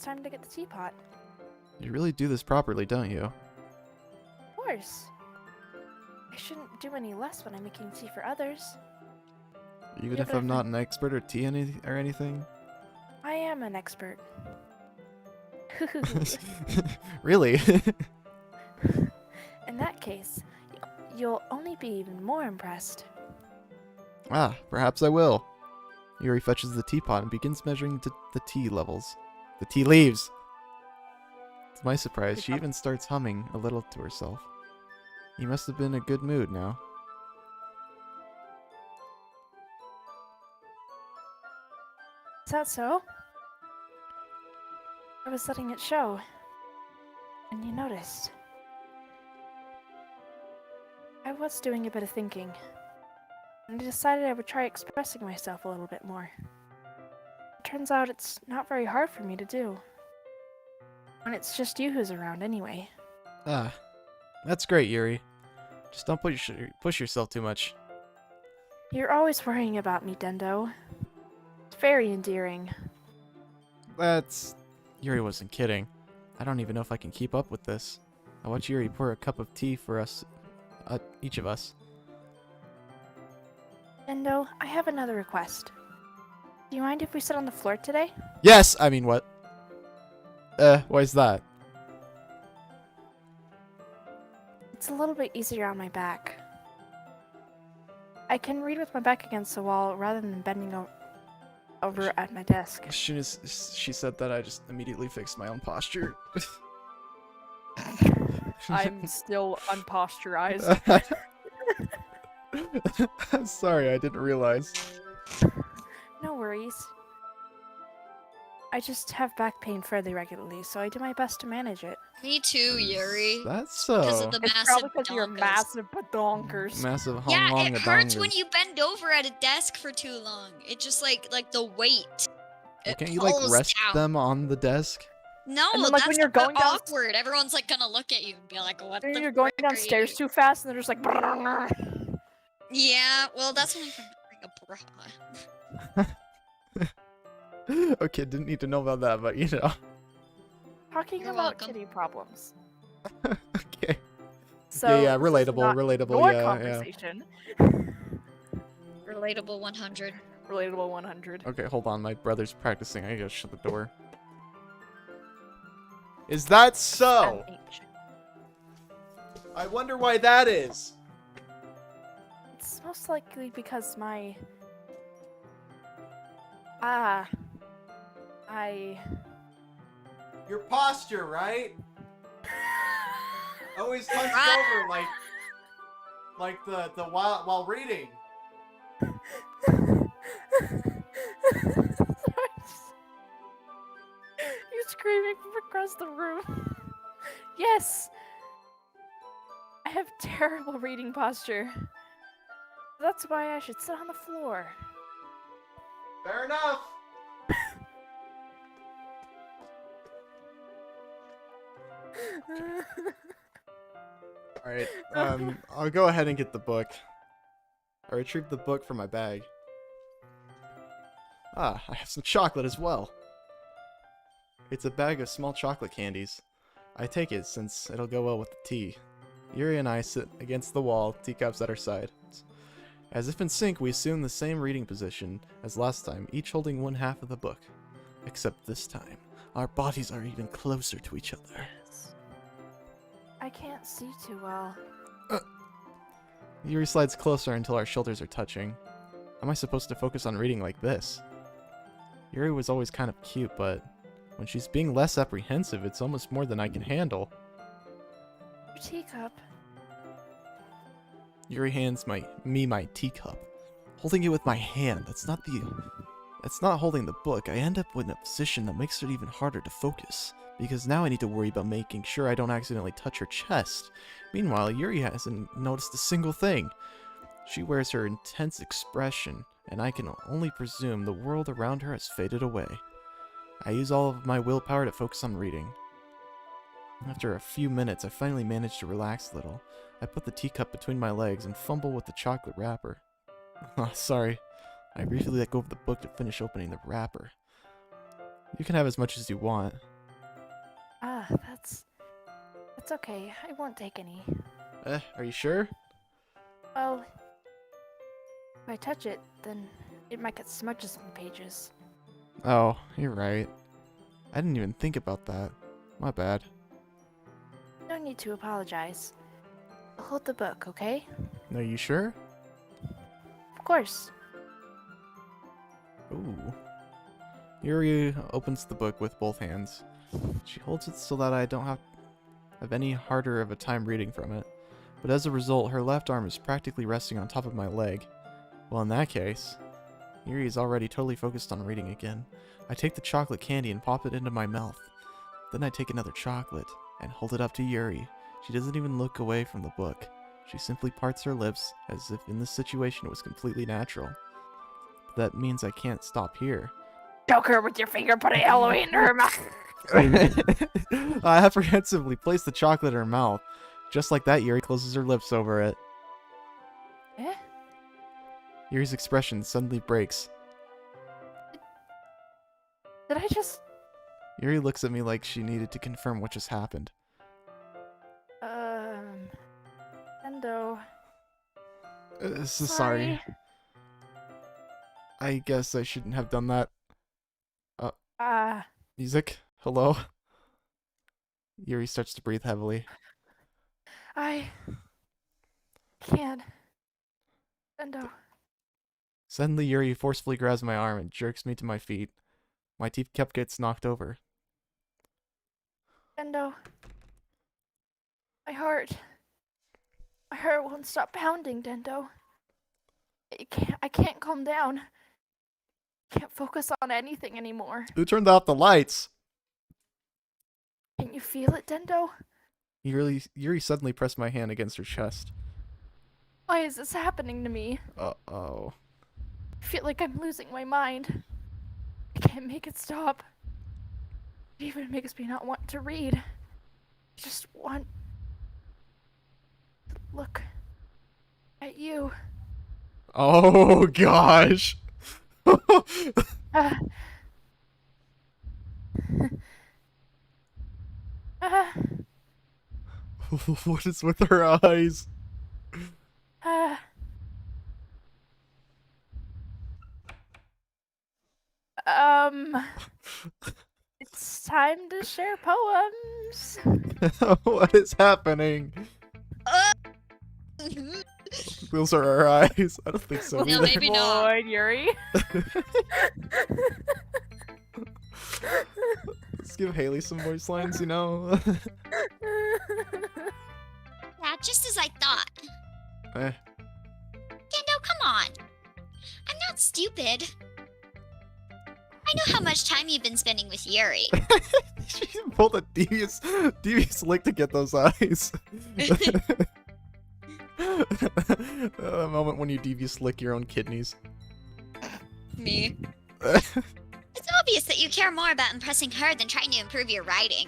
S4: time to get the teapot.
S1: You really do this properly, don't you?
S4: Of course. I shouldn't do any less when I'm making tea for others.
S1: Even
S4: Yeah,
S1: if
S4: but I
S1: I'm not an expert or or anything?
S4: I am an expert.
S1: Really?
S4: In that case, you'll only be even more impressed.
S1: Ah, perhaps I will. Yuri fetches the teapot and begins measuring the tea levels. The tea leaves! To my surprise, she even starts humming a little to herself. You must have been in a good mood now.
S4: Is that so? I was letting it show. And you noticed. I was doing a bit of thinking. And I decided I would try expressing myself a little bit more. It turns out it's not very hard for me to do. When it's just you who's around anyway.
S1: Ah, that's great, Yuri. Just don't push yourself too much.
S4: You're always worrying about me, Dendo. It's very endearing.
S1: Yuri wasn't kidding. I don't even know if I can keep up with this. I watch Yuri pour a cup of tea for us, each of us.
S4: Dendo, I have another request. Do you mind if we sit on the floor today?
S1: Yes! I mean, what? Why is that?
S4: It's a little bit easier on my back. I can read with my back against the wall rather than bending over at my desk.
S1: As soon as she said that, I just immediately fixed my own posture.
S4: I'm still unposturized.
S1: Sorry, I didn't realize.
S4: No worries. I just have back pain fairly regularly, so I do my best to manage it.
S3: Me too, Yuri.
S1: That's
S3: Because
S1: so.
S3: of the
S4: It's
S3: massive
S4: probably because you're
S3: donkas.
S4: massive badonkers.
S1: Massive hong
S3: Yeah,
S1: long
S3: it hurts when
S1: adongas.
S3: you bend over at a desk for too long. It just like the weight.
S1: Well,
S3: It
S1: can't you like
S3: pulls
S1: rest
S3: down.
S1: them on the desk?
S3: No,
S4: And then, like,
S3: that's
S4: when you're
S3: the
S4: going down-
S3: awkward. Everyone's like gonna look at you and be like, "What
S4: When
S3: the?"
S4: you're going
S3: frick are you
S4: downstairs
S3: doing?"
S4: too fast, and they're just like.
S3: Yeah, well, that's only from wearing a bra.
S1: Okay, didn't need to know about that, but you know.
S3: You're
S4: Talking about
S3: welcome.
S4: kitty problems.
S1: Okay.
S4: So
S1: yeah,
S4: this is
S1: relatable,
S4: not
S1: relatable,
S4: your
S1: yeah,
S4: conversation.
S3: Relatable 100.
S4: Relatable 100.
S1: yeah. Okay, hold on, my brother's practicing. I gotta shut the door. Is that so?
S4: MH.
S1: I wonder why that is.
S4: It's most likely because my.
S1: Your posture, right? Always hunched
S3: Ah!
S1: over like the while reading.
S4: You're screaming from across the room. Yes! I have terrible reading posture. That's why I should sit on the floor.
S1: Fair enough. All right. I'll go ahead and get the book. I retrieved the book from my bag. Ah, I have some chocolate as well. It's a bag of small chocolate candies. I take it since it'll go well with the tea. Yuri and I sit against the wall, teacups at our sides. As if in sync, we assume the same reading position as last time, each holding one half of the book. Except this time, our bodies are even closer to each other.
S4: I can't see too well.
S1: Yuri slides closer until our shoulders are touching. How am I supposed to focus on reading like this? Yuri was always kind of cute, but when she's being less apprehensive, it's almost more than I can handle.
S4: Your teacup.
S1: Yuri hands me my teacup. Holding it with my hand, that's not holding the book. I end up in a position that makes it even harder to focus, because now I need to worry about making sure I don't accidentally touch her chest. Meanwhile, Yuri hasn't noticed a single thing. She wears her intense expression, and I can only presume the world around her has faded away. I use all of my willpower to focus on reading. After a few minutes, I finally manage to relax a little. I put the teacup between my legs and fumble with the chocolate wrapper. Oh, sorry. I briefly let go of the book to finish opening the wrapper. You can have as much as you want.
S4: It's okay. I won't take any.
S1: Are you sure?
S4: Well, if I touch it, then it might get smudges on the pages.
S1: Oh, you're right. I didn't even think about that. My bad.
S4: No need to apologize. I'll hold the book, okay?
S1: Are you sure?
S4: Of course.
S1: Ooh. Yuri opens the book with both hands. She holds it so that I don't have any harder of a time reading from it. But as a result, her left arm is practically resting on top of my leg. Well, in that case, Yuri is already totally focused on reading again. I take the chocolate candy and pop it into my mouth. Then I take another chocolate and hold it up to Yuri. She doesn't even look away from the book. She simply parts her lips as if in this situation it was completely natural. That means I can't stop here.
S4: Choke her with your finger, put a Halloween in her mouth.
S1: I apprehensively place the chocolate in her mouth. Just like that, Yuri closes her lips over it.
S4: Eh?
S1: Yuri's expression suddenly breaks.
S4: Did I just...
S1: Yuri looks at me like she needed to confirm what just happened.
S4: Endo.
S1: Sorry. I guess I shouldn't have done that. Music? Hello? Yuri starts to breathe heavily.
S4: I... can't. Endo.
S1: Suddenly, Yuri forcefully grabs my arm and jerks me to my feet. My teacup gets knocked over.
S4: Endo. My heart won't stop pounding, Dendo. I can't calm down. Can't focus on anything anymore.
S1: Who turned out the lights?
S4: Can you feel it, Dendo?
S1: Yuri suddenly pressed my hand against her chest.
S4: Why is this happening to me?
S1: Uh-oh.
S4: I feel like I'm losing my mind. I can't make it stop. It even makes me not want to read. I just want to look at you.
S1: Oh, gosh.
S4: Uh, uh,
S1: What is with her eyes?
S4: uh. It's time to share poems.
S1: What is happening? Those are her eyes. I don't think so
S3: No,
S1: either.
S3: maybe not.
S4: Boy, Yuri.
S1: Let's give Haley some voice lines, you know?
S3: Yeah, just as I thought.
S1: Eh.
S3: Dendo, come on. I'm not stupid. I know how much time you've been spending with Yuri.
S1: She pulled a devious lick to get those eyes. A moment when you devious lick your own kidneys.
S3: Me. It's obvious that you care more about impressing her than trying to improve your writing.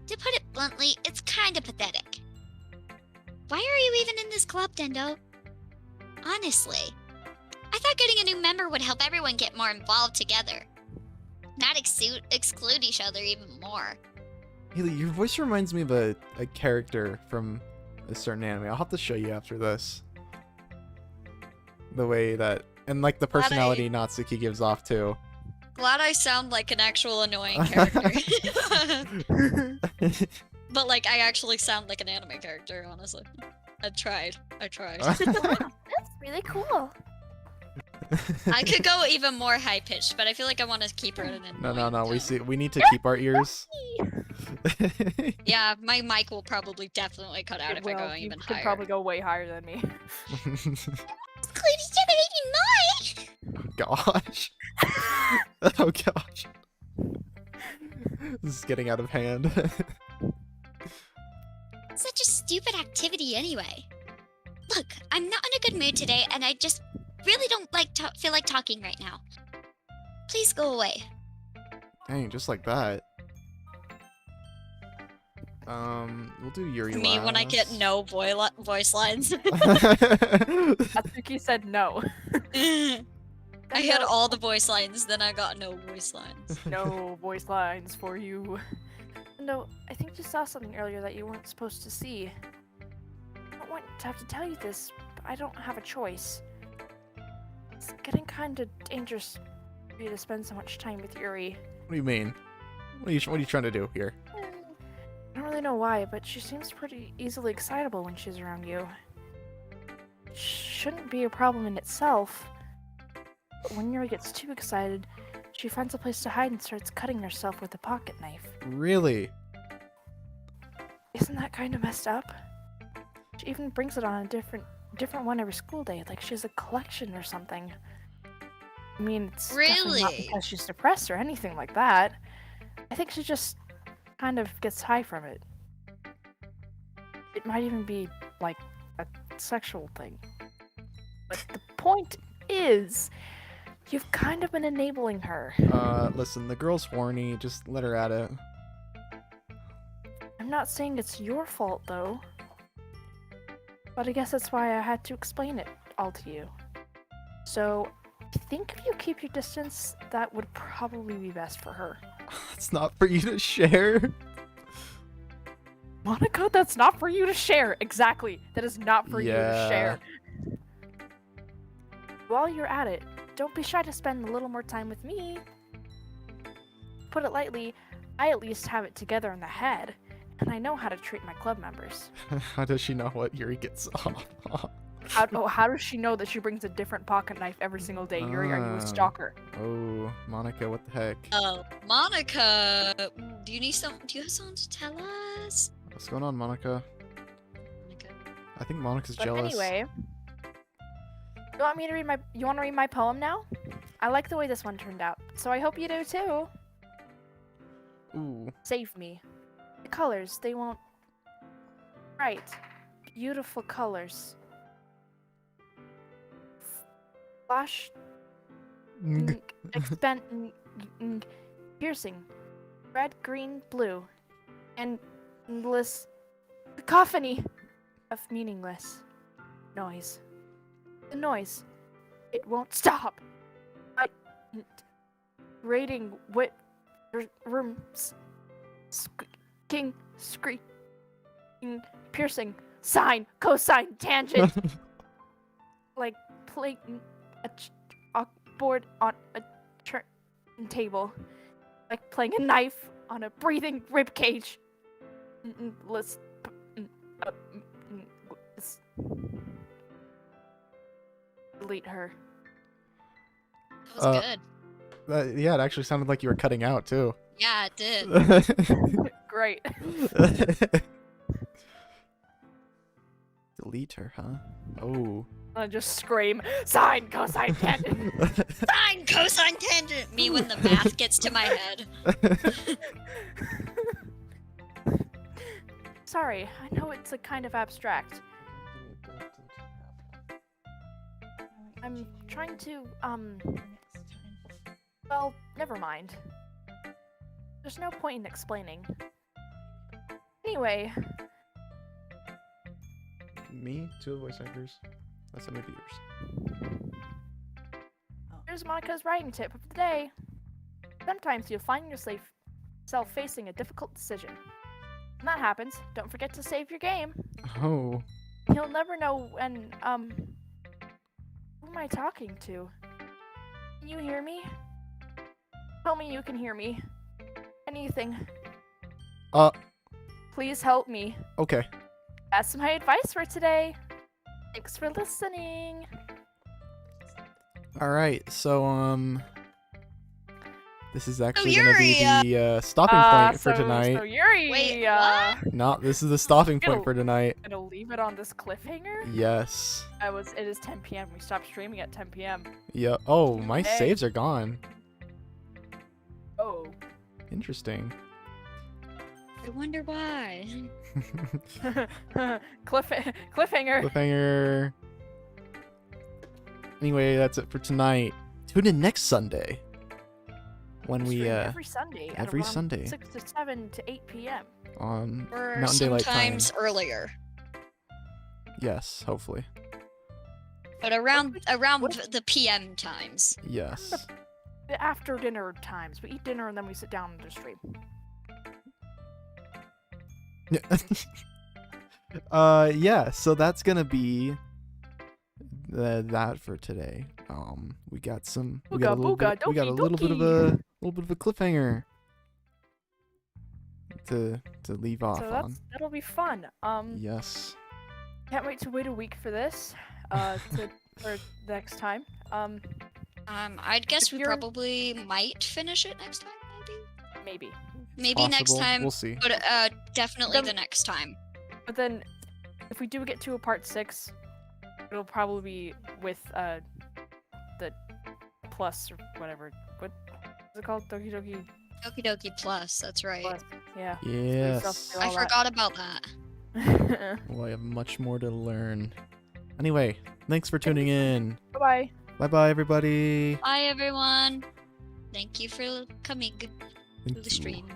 S3: To put it bluntly, it's kinda pathetic. Why are you even in this club, Dendo? Honestly. I thought getting a new member would help everyone get more involved together. Not exclude each other even more.
S1: Haley, your voice reminds me of a character from a certain anime. I'll have to show you after this. The way that... And like the personality Natsuki gives off too.
S3: Glad I sound like an actual annoying character. But like, I actually sound like an anime character, honestly. I tried.
S4: That's really cool.
S3: I could go even more high pitched, but I feel like I want to keep her at an annoying
S1: No.
S3: tone.
S1: We need to keep our ears.
S3: Yeah, my mic will probably definitely cut out if I go
S4: You
S3: even
S4: could
S3: higher.
S4: probably go way higher than me.
S3: Include each other even more!
S1: Gosh. Oh gosh. This is getting out of hand.
S3: Such a stupid activity anyway. Look, I'm not in a good mood today, and I just really don't feel like talking right now. Please go away.
S1: Dang, just like that. We'll do Yuri
S3: Me when I get
S1: last.
S3: no voice lines.
S4: Atsuki said no.
S3: I had all the voice lines, then I got no voice lines.
S4: No voice lines for you. Nintendo, I think you saw something earlier that you weren't supposed to see. I don't want to have to tell you this, but I don't have a choice. It's getting kind of dangerous for you to spend so much time with Yuri.
S1: What do you mean? What are you trying to do here?
S4: I don't really know why, but she seems pretty easily excitable when she's around you. Shouldn't be a problem in itself, but when Yuri gets too excited, she finds a place to hide and starts cutting herself with a pocket knife.
S1: Really?
S4: Isn't that kind of messed up? She even brings it on a different one every school day, like she has a collection or something. I mean, it's definitely not
S3: Really?
S4: because she's depressed or anything like that. I think she just kind of gets high from it. It might even be like a sexual thing. But the point is, you've kind of been enabling her.
S1: Listen, the girl's horny. Just let her at it.
S4: I'm not saying it's your fault, though. But I guess that's why I had to explain it all to you. So, I think if you keep your distance, that would probably be best for her.
S1: It's not for you to share.
S4: Monica, that's not for you to share. Exactly. That is not for you to share. While you're at it, don't be shy to spend a little more time with me. Put it lightly, I at least have it together in the head, and I know how to treat my club members.
S1: How does she know what Yuri gets off?
S4: How does she know that she brings a different pocket knife every single day? Yuri, are you a stalker?
S1: Oh, Monica, what the heck?
S3: Oh, Monica, do you have something to tell us?
S1: What's going on, Monica?
S3: Monica.
S1: I think Monica's
S4: But
S1: jealous.
S4: anyway, you want to read my poem now? I like the way this one turned out, so I hope you do too.
S1: Ooh.
S4: Save me. The colors, they won't. Right. Beautiful colors. Flash. Piercing. Red, green, blue. And endless cacophony of meaningless noise. The noise. It won't stop. Rating wit rooms. Squeaking, screaming, piercing, sine, cosine, tangent. Like playing a chalkboard on a turntable. Like playing a knife on a breathing rib cage. Let's delete her.
S3: That was good.
S1: Yeah, it actually sounded like you were cutting out too.
S3: Yeah, it did.
S4: Great.
S1: Delete her, huh? Oh.
S4: I just scream, sine, cosine, tangent.
S3: Sine, cosine, tangent. Me when the math gets to my head.
S4: Sorry, I know it's a kind of abstract. I'm trying to, well, never mind. There's no point in explaining. Anyway,
S1: Me, 2 of the voice actors. That's how many viewers.
S4: here's Monica's writing tip of the day. Sometimes you'll find yourself facing a difficult decision. When that happens, don't forget to save your game.
S1: Oh.
S4: You'll never know when, who am I talking to? Can you hear me? Tell me you can hear me. Anything. Please help me.
S1: Okay.
S4: That's my advice for today. Thanks for listening.
S1: All right. So this is actually gonna
S3: Yuri,
S1: be the stopping point for tonight.
S4: So Yuri,
S3: Wait, what?
S1: No, this is the stopping point
S4: Ew.
S1: for tonight.
S4: Gonna leave it on this cliffhanger?
S1: Yes.
S4: It is 10 p.m. We stopped streaming at 10 p.m.
S1: Yeah. Oh, my
S4: Hey.
S1: saves are gone.
S4: Oh.
S1: Interesting.
S3: I wonder why.
S4: Cliffhanger.
S1: Cliffhanger. Anyway, that's it for tonight. Tune in next Sunday when we
S4: Stream every Sunday. at
S1: every
S4: around
S1: Sunday.
S4: 6 to 7 to 8 p.m.
S1: on
S3: Or
S1: Mountain Daylight Time.
S3: sometimes earlier.
S1: Yes, hopefully.
S3: But around the PM times.
S1: Yes.
S4: The after dinner times. We eat dinner and then we sit down and just stream.
S1: Yeah, so that's gonna be that for today. We got a little bit, we got a little bit of a cliffhanger to leave off
S4: So
S1: on.
S4: that'll be fun.
S1: Yes.
S4: Can't wait to wait a week for this. For next time.
S3: I'd guess
S4: If
S3: we
S4: you're-
S3: probably might finish it next time,
S4: Maybe.
S3: maybe next
S1: Possible.
S3: time,
S1: We'll see.
S3: but definitely
S4: Then-
S3: the next time.
S4: But then, if we do get to a part 6, it'll probably be with the plus or whatever. What is it called? Doki Doki
S3: Doki Doki Plus, that's right.
S4: Plus. Yeah.
S1: Yes.
S3: I forgot about that.
S1: Well, I have much more to learn. Anyway, thanks for tuning in.
S4: Bye-bye.
S1: Bye-bye, everybody.
S3: Bye everyone. Thank you for coming to
S1: Thank
S3: the
S1: you.
S3: stream.